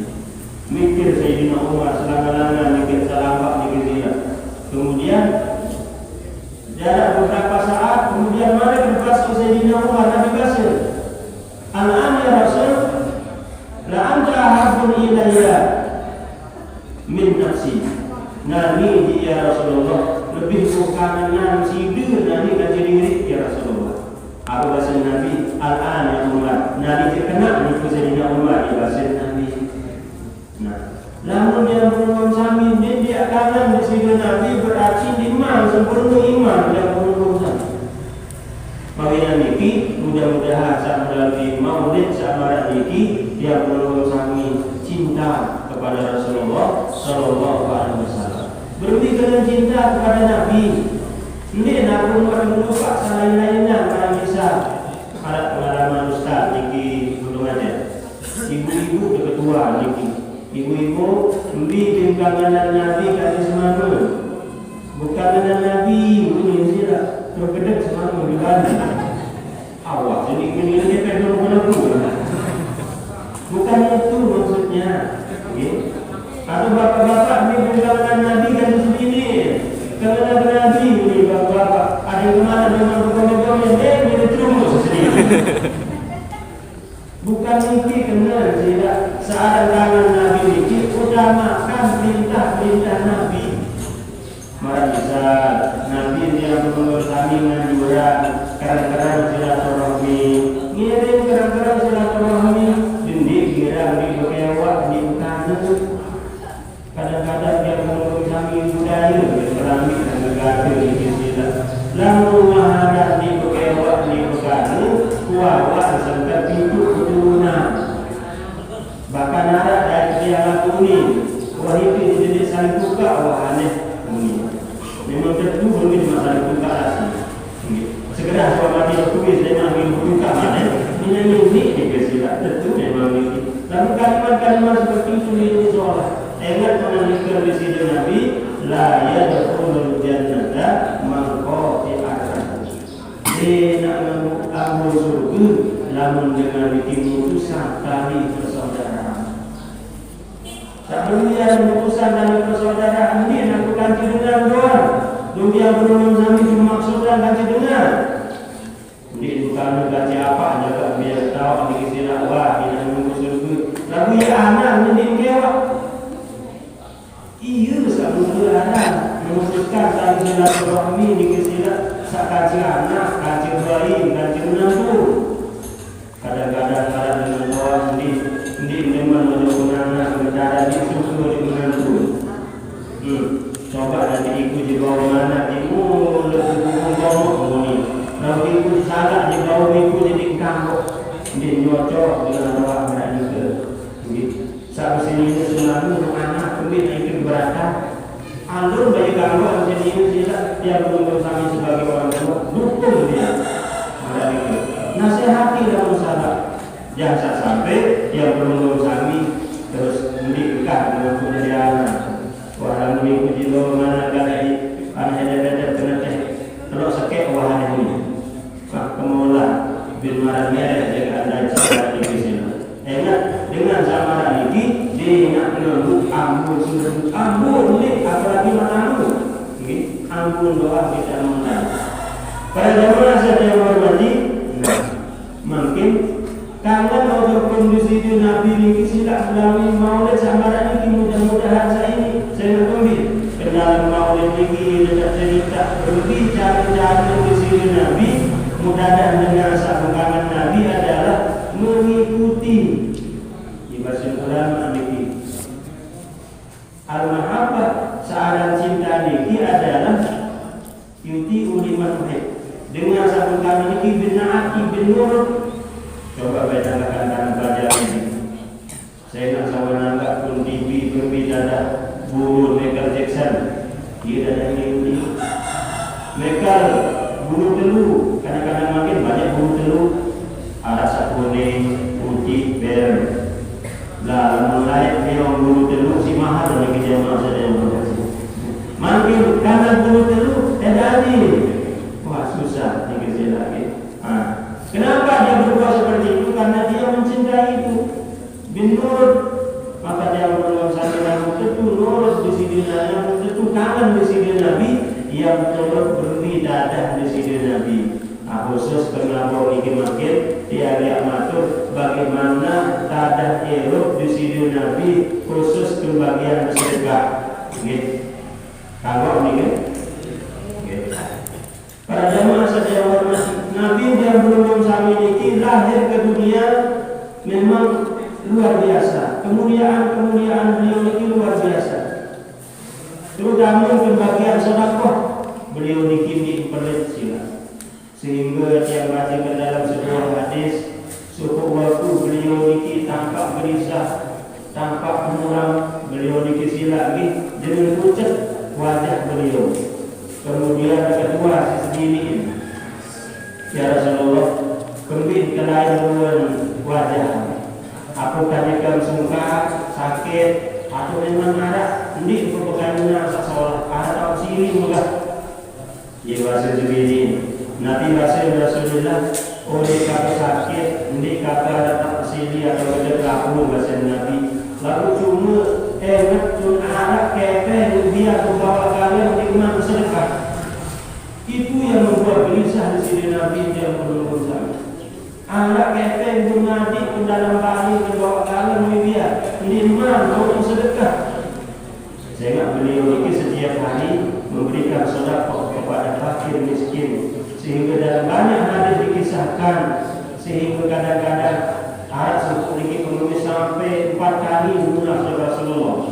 Mikir Sayyidina Umar selama-lama mikir salampak mikir dia. Kemudian jarak beberapa saat kemudian mari berpasu Sayyidina Umar Nabi Basir. Al-an ya Rasul, la anta ahabbu ilayya min nafsi. Nabi ya Rasulullah lebih bukan sidur Nabi kaji diri ya Rasulullah. Abu Basir Nabi al-an ya Umar. Nabi terkena niku Sayyidina Umar ya Basir Nabi. Nah, namun dia menurut kami dia kanan di sini Nabi berarti iman sempurna iman yang menurut kami. Pawaian ini mudah-mudahan saat melalui maulid sama ini dia menurut kami cinta kepada Rasulullah Sallallahu Alaihi Wasallam. Berlebih kerana cinta kepada Nabi. Ini nak melupa selain-lainnya orang bisa. Ada pengalaman Ustaz niki belum ada. Ibu-ibu ketua niki. Ibu-ibu lebih bimbingan Nabi kali semana. Bukan dengan Nabi, ini sila terkedek semana di awak. Jadi ini pedang menepu. Bukan itu maksudnya. Okay. Atau bapak-bapak ini bimbingan Nabi kali sini. Kerana Nabi ini bapak-bapak ada kemana dengan bukan-bukan yang ini terus sendiri. Bukan ini kena tidak seada tangan Nabi ini utamakan perintah-perintah Nabi. Mari bisa Nabi yang menurut kami menjual kerang-kerang silaturahmi, ngirim kerang-kerang silaturahmi, dindik kira di bekewa di ukana. Kadang-kadang dia menurut kami budaya berami dan negara di sini. Lalu mahal di bekewa di ukana, kuawa serta pintu keturunan. Bahkan ada dari dia lakuni, wahidi jadi saling buka wahane ini. Memang tentu belum masalah buka asli. Segera suami dia tulis memang buka mana? Ini dikasih tentu memang ini. Tapi kalimat-kalimat seperti itu ini soal. Ingat mengenai di sini Nabi, la yadkhulul jannata man qati'atan. Dia nak ambil surga lamun dengan dimutuskan tali persaudaraan. Sebelumnya mutusan tali persaudaraan ini nak ganti dengan doa. Dunia belum sampai dimaksudkan ganti dengan. Ini bukan ganti apa, jaga biar tahu di istilah wah ini menunggu surga. Lagu ya anak ini kewak. Iya sebelum anak memutuskan tali silaturahmi di istilah sakaji anak, kaji bayi, kaji menantu. Kadang-kadang ada dengan orang di memang menyokong anak berada di susu di menantu. Coba nanti ikut di bawah mana ibu lebih bawah ini. Kalau ikut salah di bawah ikut di kampung, di nyocok dengan orang berada juga. Sampai sini selalu anak kembali ikut beratap. Alur bagi kamu jadi ini dia belum bersama sebagai orang tua dukung dia. Nasihati dalam usaha. Jangan sampai yang belum bersama terus menikah dengan punya anak. Orang mengikuti mana kali anak ada kena terus sakit wahana ini. Kemulah bin marahnya jaga anda cara di sini. Ingat dengan zaman ini dia nak menunggu ampun suruh ampun ni apalagi manamu. Ampun doa kita menang. Pada zaman saya yang hormati, mungkin kangen atau kondisi itu Nabi ini silap melalui maulid samara ini mudah-mudahan saya bertemu ke dalam maulid ini dekat cerita berbicara kondisi Nabi mudah-mudahan dengan sambungan Nabi adalah mengikuti ibarat ulama ini. Al-mahabbah searang cinta ini adalah yuti uliman muhib. Dengan sambungan ini bina'ati bin nurut. Coba bayangkan dalam pelajaran ini. Saya nak sama nampak pun TV berbeda buru Michael Jackson. Dia ada ini. Michael buru telur. Kadang-kadang makin banyak buru telur. Ada kuning, putih, biru. Lah mulai dia buru telur si mahal lagi jamaah saya yang berkasih. Makin karena buru telur ada ini. Wah susah dikasih lagi. Kenapa dia berbuat seperti itu? Karena dia mencintai itu. Bin nurut, maka dia berbuat sampai yang tentu nurut di sini yang tentu kangen di sini Nabi, yang turut berhenti dadah di sini Nabi. Khusus kenapa ini makin dia lihat matur bagaimana dadah erok di sini Nabi khusus ke bagian sedekah. Gitu. Kalau ini, para jamaah saja hormati. Nabi yang belum kami ini lahir ke dunia memang luar biasa. Kemuliaan beliau ini luar biasa. Terutama pembagian sedekah beliau dikini pelit sila. Sehingga dia baca ke dalam sebuah hadis suku waktu beliau ini tampak berisah, tampak muram, beliau dikisi lagi dengan pucat wajah Kemudian kedua sendiri, ya Rasulullah, kembali ke lain wajah. Apakah dia suka sakit atau memang ada? Ini pepekannya seolah ada tahu sini mudah. Ia bahasa sendiri. Nabi bahasa Rasulullah oleh kata sakit, ini kata ada tak sini atau ada pelaku bahasa Nabi. Lalu cuma cuma anak kete dia membawa kalian nikmat sedekah. Itu yang membuat gelisah di sini Nabi yang belum sama. Anak kete bunadi ke dalam kali membawa kalian dia nikmat mau sedekah. Saya ingat beliau ini setiap hari memberikan sedekah kepada fakir miskin, sehingga dalam banyak hadis dikisahkan sehingga kadang-kadang ada sedikit penulis sampai 4 kali lunas Rasulullah.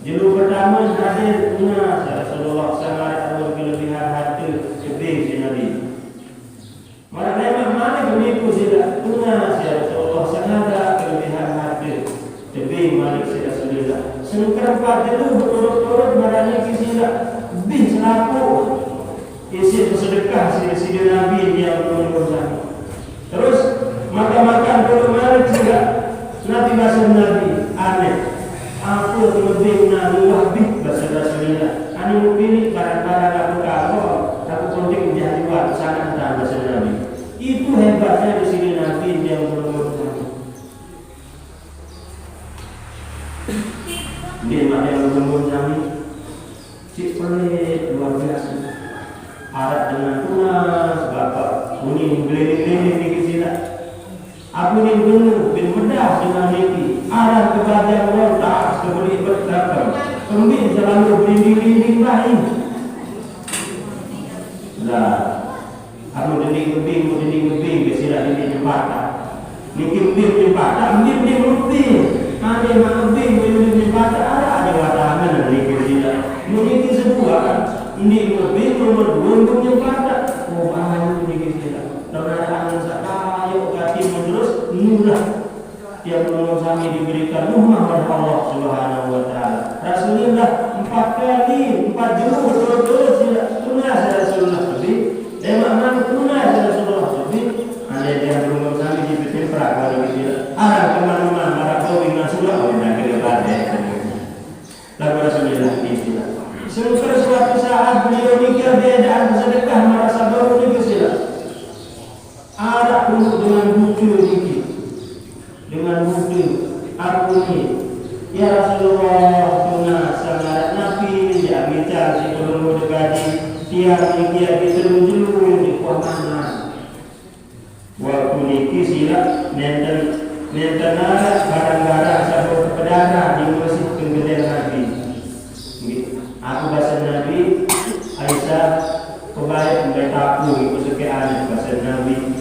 Judul pertama hadir lunas Rasulullah sangat ada kelebihan harta lebih si Nabi. Mana begitu tidak lunas Rasulullah sangat ada kelebihan harta lebih malik si Rasulullah. Sekarang pada itu berturut-turut barangnya kisah lebih selaku isi bersedekah si Nabi yang menurut. Terus makan dulu malik juga Nabi bahasa Nabi aneh. Aku lebih lebih bahasa Rasulullah. Anu pilih barang-barang aku aku kontek menjadi buat sangat dan bahasa Nabi. Itu hebatnya di sini Nabi yang menurut. Dia mana yang menurut Nabi? Si pelik luar biasa. Arat dengan tunas bapak kuning beli-beli di sini. Aku ni benar bedah dengan ini. Arat kepada Allah tak sebeli bertakam. Kembali selalu berinding-inding baik. Lah, aku dinding-dinding ke sini di jembatan. Mungkin jembatan, mungkin lebih. Ada yang lebih jembatan ada wadahan di sini. Mungkin sebuah kan. Ini lebih nomor 2 untuk jembatan. Oh, bahan di sini. Kalau ada angin ayo kati terus nulah yang belum kami diberikan Muhammad Allah Subhanahu wa taala. Rasulullah 4 kali 4 juz terus tunas Rasulullah Nabi. Makna tunas Rasulullah Nabi. Ada yang belum kami diberikan perkara ini. Arah kemana-mana arah kau dengan surah oleh negeri badai. Lalu Rasulullah itu. Suatu saat beliau mikir beda sedekah merasa baru ni kesila. Ada pun dengan bucu ini, dengan bucu aku ni, ya Rasulullah tunas sangat Nabi dia bicara si belum dekati tiap dia diterujul di kuamana. Waktu ni kisila nenten barang-barang sabuk pedana di masjid kemudian Nabi. Aku bahasa Nabi Aisyah kebaik taku ikut sekian bahasa Nabi.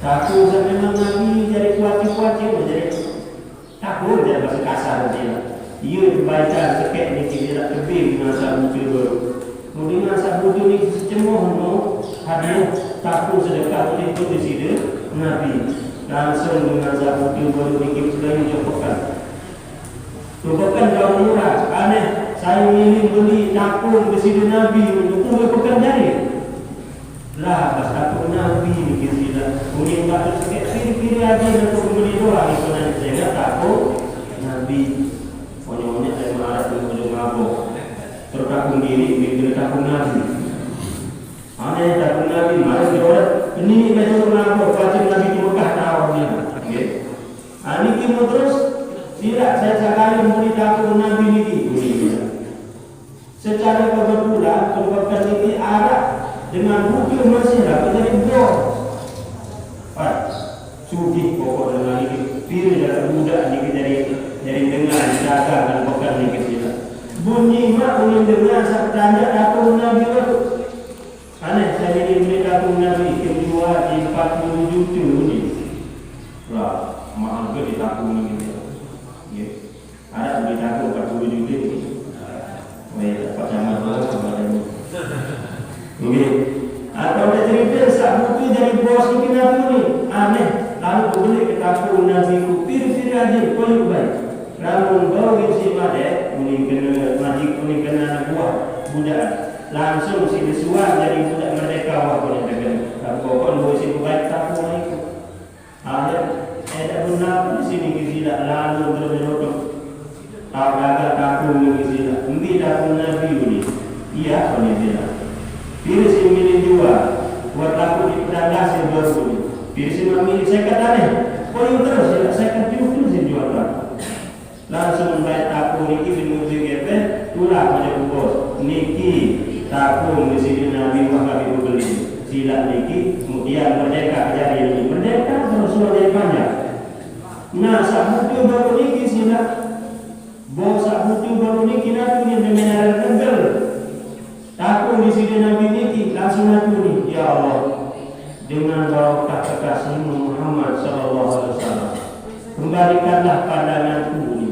Taku memang Nabi jadi kuat-kuat jadi taku jadi bahasa kasar dia. Ia baca sekek ni kita lebih masa muncul. Kemudian masa muncul ni secemoh hadir taku sedekah itu di sini Nabi. Langsung masa muncul baru bikin sudah dicopokan. Copokan kau murah aneh. Saya ingin beli takung di sini Nabi untuk pekan jari. Lah, pas takung Nabi ni kira mungkin tak kiri-kiri aja untuk beli doang. Itu nanti saya takung Nabi. Pokoknya saya marah dengan ujung mabuk. Tertakung diri, mikir takung Nabi. Ada takung Nabi, marah dia orang. Ini betul mabuk, wajib Nabi itu Mekah tahunnya. Ini kita terus tidak saya sekali memberi takung Nabi ini. Secara kebetulan perbuatan ini ada dengan bukti masih dapat dari bor. Suci pokok dengan ini pilih dalam muda ini dari dengar dagang dan pekan ini kita. Bunyi mak ingin dengar saat tanya takung Nabi itu. Aneh saya ini beli takung Nabi kedua di 40 juta ini. Lah mahal ke di takung ini. Ada beli takung 40 juta ini. Baik, Pak Camat sama ini. Mungkin atau ada cerita saat bukti dari bos mungkin Nabi ni aneh. Lalu boleh kita pun Nabi ku pilih aja paling baik. Lalu bawa si made mungkin kena majik mungkin kena anak buah budak. langsung si disuan jadi budak merdeka waktu negara. Pokok lu si baik tak boleh. Ada benar di sini kita lalu bermenutup. Tahu agak takut kita. Mungkin takut Nabi ini. Iya boleh dia. Bila si milih dua, buat takut di pedagang si baru ini. Bila si memilih saya kata ni, kau terus saya kata tu si jual tak. Langsung baik takut niki di GP, tulah pada bos. Niki takut di sini Nabi Muhammad beli. Sila niki kemudian merdeka jadi ini merdeka terus sudah banyak. Nah sabutu baru niki sila bos sabutu baru niki nabi ni menarik tenggal. Takut di sini Nabi niki langsung nabi ni ya Allah dengan barokah kekasihmu Muhammad sallallahu alaihi wasallam kembalikanlah pandanganku ni.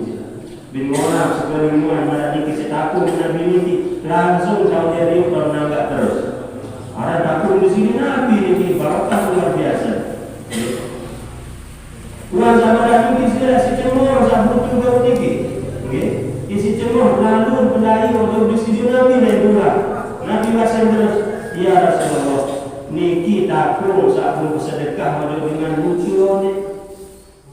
Bin orang sebelum mana niki setakut Nabi niki langsung tahu dia pernah terus. Ada takut di sini Nabi ini barokah luar biasa. Tuan sama Nabi istilah si cemur sabut juga niki. Isi cemur lalu pelai untuk di sini Nabi dan pula. Nabi bahasa terus, ya Rasulullah, niki takut sabut bersedekah dengan lucu ni.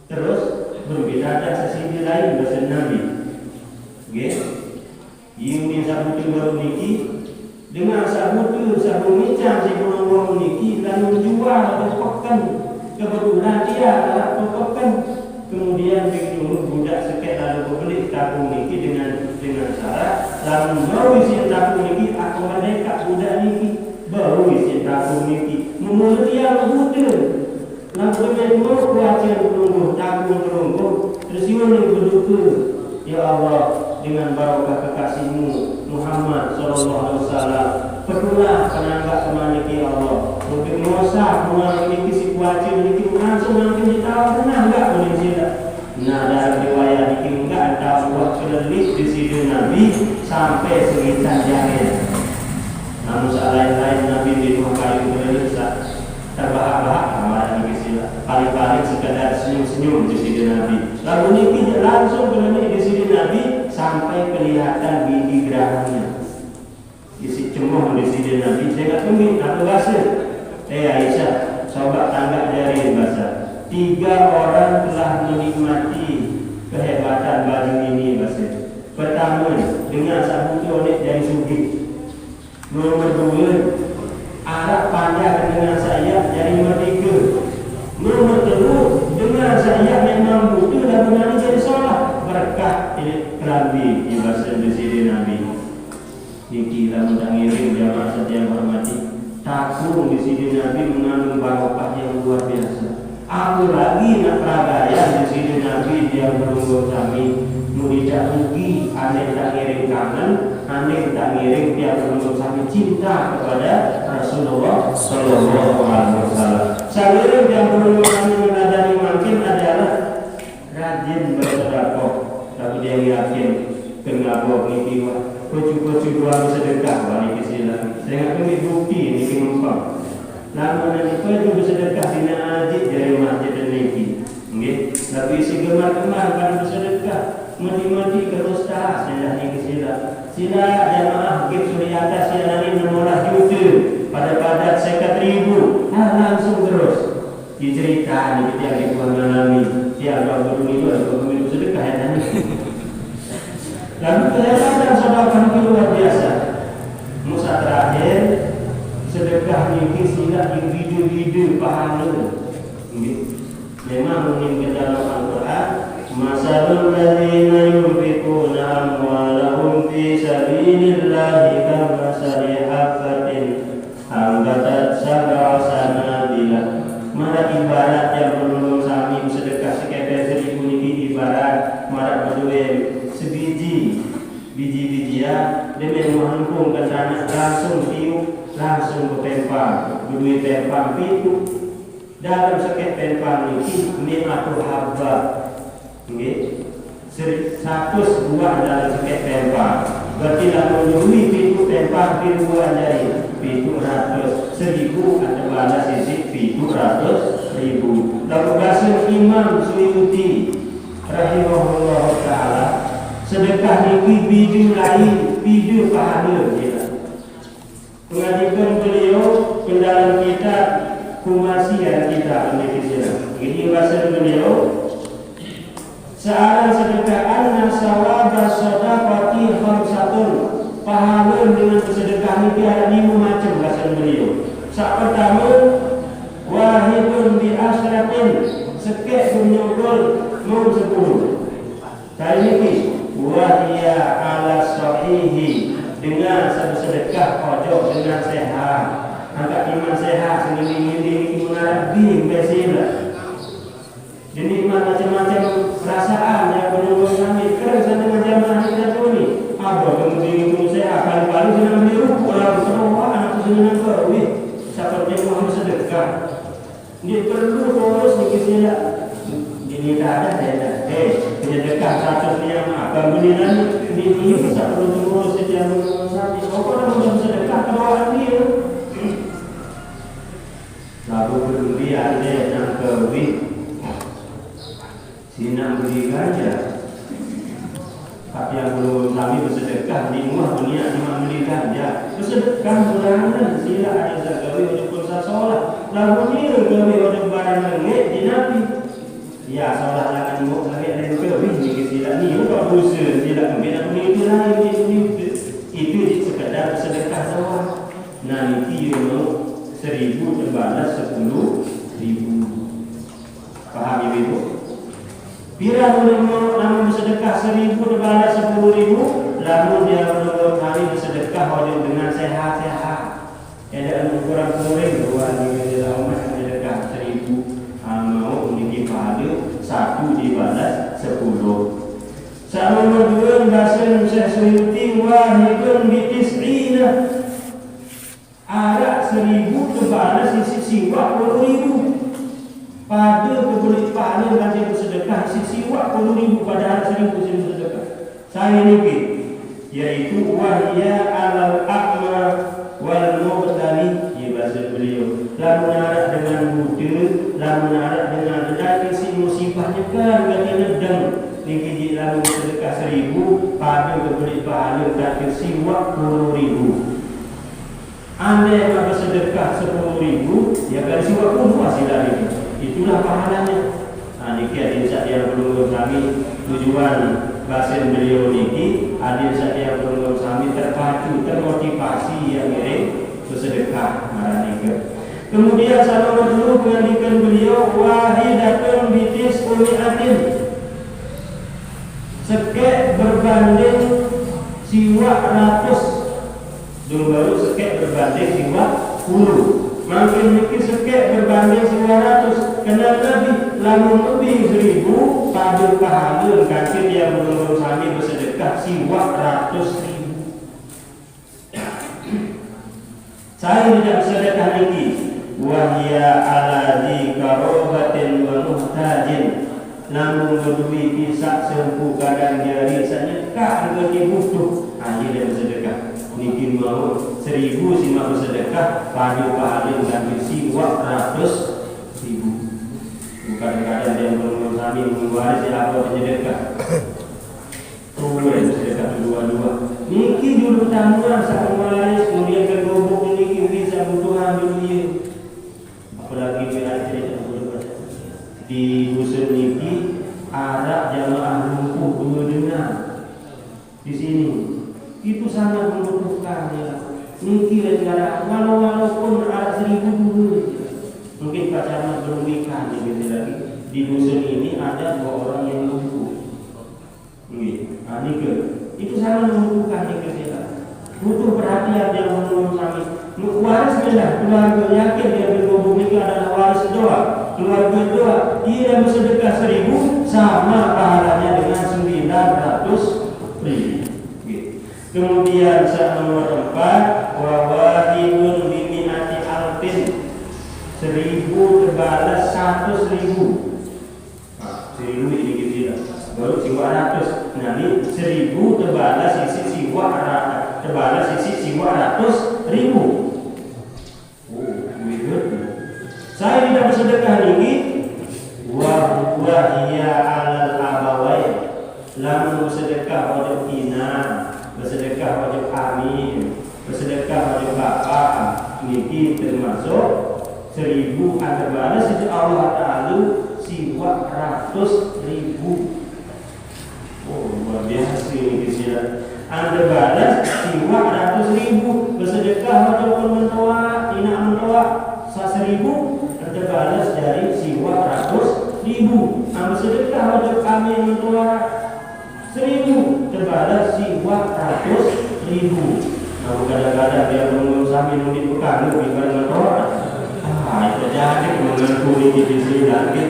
Terus berbeda ada sisi lain bahasa Nabi. Ini sabut baru niki. Dengan sabut micam si burung niki lalu jual atau pekan kebetulan dia tak pekan kemudian begitu budak sekali lalu beli tabung niki dengan syarat lalu baru isi tabung niki aku merdeka budak niki baru isi tabung niki menurut dia budak lalu dengan baru kuacian berungguh tabung berungguh terus ini berduka ya Allah dengan barokah kekasihmu Muhammad sallallahu alaihi wasallam perlulah penanggap kemaniki Allah mungkin mosa keluar ini si kuaci ini langsung mungkin tahu pernah enggak boleh tidak. Nah dalam riwayat ini enggak ada buat kelelik di sini Nabi sampai segitan jahil. Namun lain-lain Nabi di rumah kayu kelelik terbahak-bahak amalan ini sila paling-paling sekadar senyum-senyum di sini Nabi. Lalu ini langsung kelelik di sini Nabi sampai kelihatan biji gerahnya. Isi cemuh di sini Nabi saya tunggu atau bahasa. Aisyah, coba tanggap dari bahasa. 3 orang telah menikmati kehebatan baju ini bahasa. Pertama, dengan sabut oleh dari sugi. Nomor 2, arak panjang dengan sayap dari merdeka. Nomor 3, dengan sayap memang butuh dan menari jadi sholat. Berkah ini kerambi di bahasa di sini Nabi. Niki lalu tak ngirim jamaah saja hormati. Takut di sini Nabi mengandung barokah yang luar biasa. Aku lagi nak peragaya di sini Nabi yang berumur kami. Tidak rugi, aneh tak ngirim kangen, aneh tak ngirim dia berumur kami cinta kepada Rasulullah sallallahu alaihi wasallam. Saya yang berumur kami menadani makin adalah rajin bersedekah. Tapi dia yakin kenapa ini kucu-kucu dua bersedekah balik ke sini. Saya ingat bukti ini kemumpang. Namun itu bersedekah tidak ajib dari masjid dan negeri. Tapi si gemar-gemar pada bersedekah mati-mati terus tak saya ini ke sila jamaah gip suri atas yang ini 16 juta pada 50.000 langsung terus diceritakan dia di Tuhan mengalami dia baru itu ada pemilu sedekah ya tadi. Lalu kelihatan saudara itu luar biasa. Musa terakhir sedekah ini sila individu pahala. Memang mungkin ke dalam Al-Quran masalul ladzina yunfiquna amwalahum fi sabilillahi kamasali habbatin ambatat sab'a sanabila. Mara ibarat yang menolong sami sedekah sekedar 1000 ini ibarat mara berdua biji-bijian dengan menghempungkan tanah langsung tiup langsung bertempang berdua tempang pitu dalam sakit tempang ini atau habba 100 buah dalam sakit tempang berarti lah menyuri pitu tempang pitu buah dari pitu 100 1000 atau balas sisi pitu 100.000. Lalu bahasa Imam Suyuti rahimahullah ta'ala sedekah ini biju lain biju pahala mengajukan beliau pendalam kita kumasian kita Indonesia. Ini bahasa beliau searan sedekah anna sawaba sadaqati khamsatun. Pahala dengan bersedekah ini ada 5 macam bahasa beliau. Sak pertama wahidun bi asratin, sekek menyogol mau 10. Kali ini wahia ala sahihi, dengan sedekah ojo dengan sehat. Angkat iman sehat sendiri ini mengarah besila. Jadi macam-macam perasaan yang menunggu kami kerja dengan jamaah kita ini. Apa kemudian itu sehat kali-kali senang beli ruku orang semua anak senang berwi. Seperti mau sedekah. Dia perlu terus dikisila. Ini tak ada saya. Sedekah 100 yang akan belinan ini bisa perlu terus setiap saat. Kalau orang sedekah keluar dia. Lalu kemudian dia nak berwi. Sinak beri ganja. Tapi yang belum kami bersedekah di rumah dunia cuma beli ganja. Bersedekah bulanan sila ada zakawi untuk kursa solat. Lalu dia gawi untuk barang lengit di Nabi. Ya solat lakan muk lagi ada gawi jika sila ni bukan dosa sila kembali itu lain itu sekadar bersedekah saja. Nah itu yang 1,000 terbalas 10,000. Paham ibu? Bila namun bersedekah 1,000 terbalas 10,000, lalu dia menurut kami bersedekah wajib dengan sehat-sehat. Ada kurang-kurang 2 umat bersedekah 1,000 mau memiliki pahala 1 dibalas 10. Sama kedua bahasa Syekh Suyuti wahidun bitis'ina, ada 1,000 terbalas sisi 40,000. Pada keboleh pahala bagi bersedekah sisi 40,000 pada 1,000 bersedekah. Saya ini yaitu wahya alal aqma wal mubtali, ya bahasa beliau. Lalu menarik dengan buta, lalu menarik dengan dari si musibahnya kan bagi nedang. Niki lalu bersedekah 1,000 pada keboleh pahala bagi sisi 40,000. Anda yang bersedekah 10,000, ya kalau si 40 hasil ini. Itulah pahalanya. Nah, niki adil saya belum kami tujuan bahasa beliau niki adil saya belum kami terpacu termotivasi yang mirip bersedekah marah niki. Kemudian sama dulu mengandikan beliau wahidatun bitis umiatin, sekek berbanding siwa 100. Dulu baru sekek berbanding siwa 10. Makin mikir sekek berbanding 900. Kenal Nabi lamun lebih 1,000 pada pahala kaki dia menurut kami bersedekah siwa 100,000. Saya tidak bersedekah ini wahia ala di karobatin wa muhtajin, namun berdui pisah sempuh kadang jari sedekah bagi butuh. Hanya dia bersedekah mungkin mau 1,000 simak bersedekah pada pahala kaki siwa 100,000. Kadang-kadang dia belum kami mengwaris apa bersedekah. Boleh bersedekah dua-dua. Niki dulu tamuan saat mengwaris kemudian bergobok niki bisa butuhan dunia. Apalagi bila cerita di dusun niki ada jamaah lumpuh 2 dengar di sini. Itu sangat membutuhkan ya. Niki negara walaupun ada 1,000 dulu. Mungkin Pak Camat belum nikah lagi. Di dusun ini ada 2 orang yang lumpuh. Itu sangat membutuhkan kita. Butuh perhatian yang menurut kami. Waris belah keluarga yakin dia berhubung itu adalah waris doa. Keluarga doa dia bersedekah 1,000 sama pahalanya dengan 900,000. Kemudian nomor 4 wawahidun bimi'ati alfin, 1,000 terbalas 100,000. 1,000 ini kita baru 200. Nah ini 1,000 terbalas sisi siwa 100,000. Saya tidak bersedekah ini wahia alal abawai, lalu bersedekah wajib ina, bersedekah wajib amin, bersedekah wajib bapak, niki termasuk 1000 anda balas itu Allah Ta'ala siwa 100.000. Oh luar biasa ini kisah. Anda balas siwa 100.000 bersedekah ataupun mentoa, tidak mentoa 1.000 Anda balas dari siwa 100.000. Anda sedekah atau kami mentoa 1.000 terbalas siwa 100.000. Nah kadang-kadang dia menunggu sambil nunggu bukan lebih mentoa. Itu jadi mengenai kulit di sini lagi.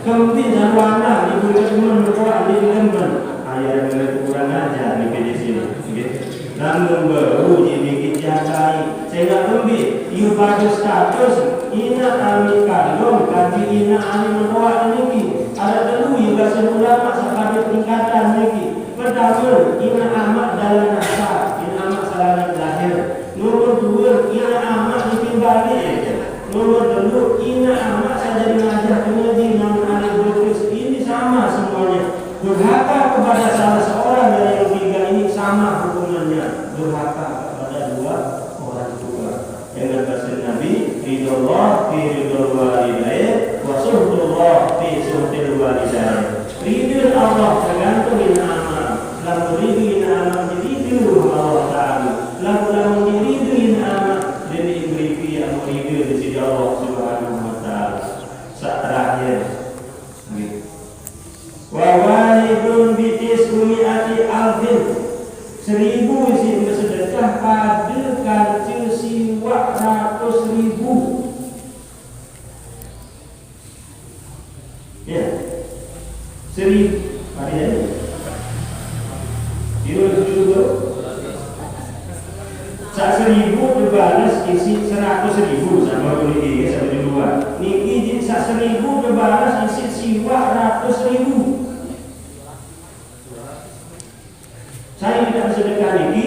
Kemudian warna ibu teman mentoa di teman. Ayah yang kurang ajar di sini. Namun baru dibikin jagai sehingga lebih ibu pada status ina kami kandung kami ina kami mentoa ini ada dulu juga semula sampai tingkatan ini. Pertama ina amat dalam nasa ina amat salah lahir. Nomor 2 ina amat ditimbali. Nomor 2 ina amat saja mengajar pengaji namun ada berkus ini sama semuanya. Durhaka kepada salah seorang dari yang tiga ini sama hukumannya. Durhaka kepada 2 orang tua. Dengan bahasa Nabi, ridullah fi ridul walidain wa suhdullah fi suhdil walidain. Ridul Allah tergantung ina amal. Lalu ridul ina amal ridul Allah Ta'ala. Lalu ridul ina amal dan diberi yang ridul di sisi Allah Subhanahu wa Ta'ala. Terakhir wa walidun bitis umiati alfin 1.000 isi bersedekah pada kancil siwa 100.000. Ya 1.000 ada ya dulu 1.000 dibalas isi 100.000 sama ini sama dua niki 1.000 dibalas isi siwa 100.000. Saya tidak bersedekah niki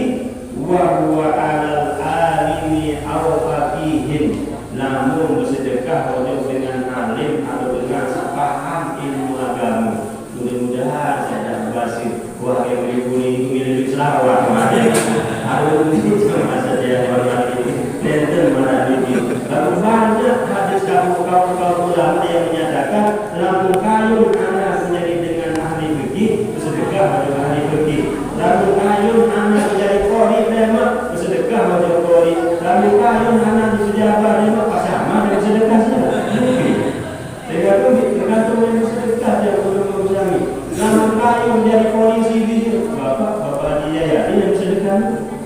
wa huwa alal alimi aw faqihin, namun bersedekah wajib dengan alim atau dengan paham ilmu agama. Mudah-mudahan saya berbasir wah yang beri milik selawat harus sama saja hormat ini dan mana ini. Lalu banyak hadis kaum ulama yang menyatakan lampu kayu anak menjadi dengan ahli fikih bersedekah dengan ahli fikih. Lalu kayu anak menjadi qori lemak bersedekah dengan qori. Lalu kayu anak disejabat lemak sama dengan sedekahnya. Tergantung dengan sedekah yang belum kami. Lalu kayu menjadi polisi di bapak dia ini bersedekah.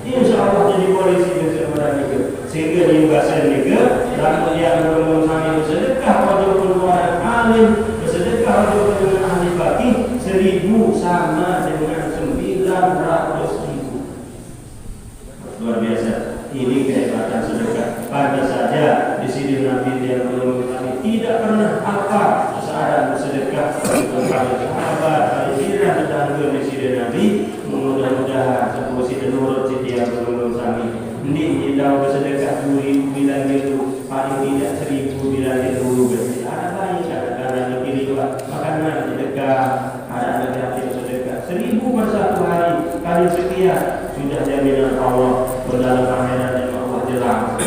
Insya Allah jadi polisi bersama juga. Sehingga di bahasa juga lalu dia belum kami bersedekah walaupun orang alim bersedekah walaupun ahli fikih 1.000 sama dengan 900.000. Luar biasa. Ini kehebatan sedekah. Pada saja di sini Nabi yang belum kami tidak pernah apa seorang bersedekah kepada sahabat, pada sirah tetangga di sini Nabi. Mudah-mudahan sebuah sini nurut setiap belum kami. Ini tidak bersedekah 2.000 bilang itu paling tidak 1.000 bilang itu berarti ada baik ada lebih juga makanan sedekah ada yang sedekah 1.000 per satu hari kali sekian sudah jaminan Allah berdalam akhirat dan Allah jelas.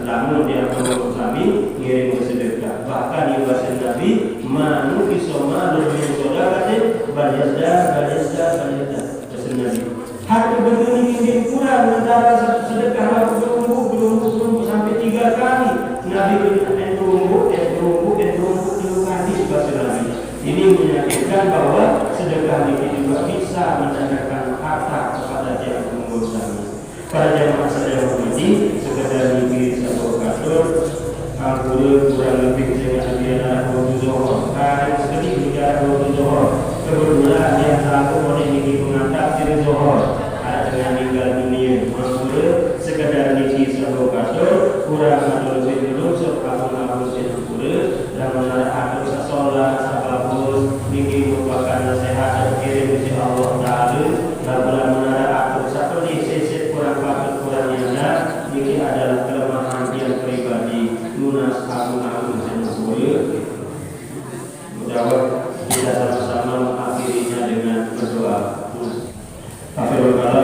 Namun dia perlu kami ngirim bersedekah. Bahkan di bahasa Nabi manu kisoma lebih sodakatin balyazda bahasa Nabi. Harta begini ini kurang antara sedekah belum sampai 3 kali. Nabi berumbu 3 kali bahasa Nabi. Ini menyatakan bahwa sedekah ini juga bisa mendatangkan harta kepada yang mengurus kami. Para jemaah sekalian hormati, sekedar mimpi satu kasur, kurang lebih dengan biara 20 zohor. Hari sekali biara 20 zohor. Kebetulan yang satu oleh ini mengantar diri zohor. Ada dengan meninggal dunia. Maksudnya sekedar mimpi satu kasur, kurang lebih dulu separuh dan menarikkan sesolah sababus ini merupakan nasihat dan kirim dari Allah Ta'ala dan menarikkan seperti sisi kurang patut kurang nyata ini adalah kelemahan yang pribadi lunas agung-agung sempurna. Mudah-mudahan kita sama-sama mengakhirinya dengan berdoa. Akhirul kalam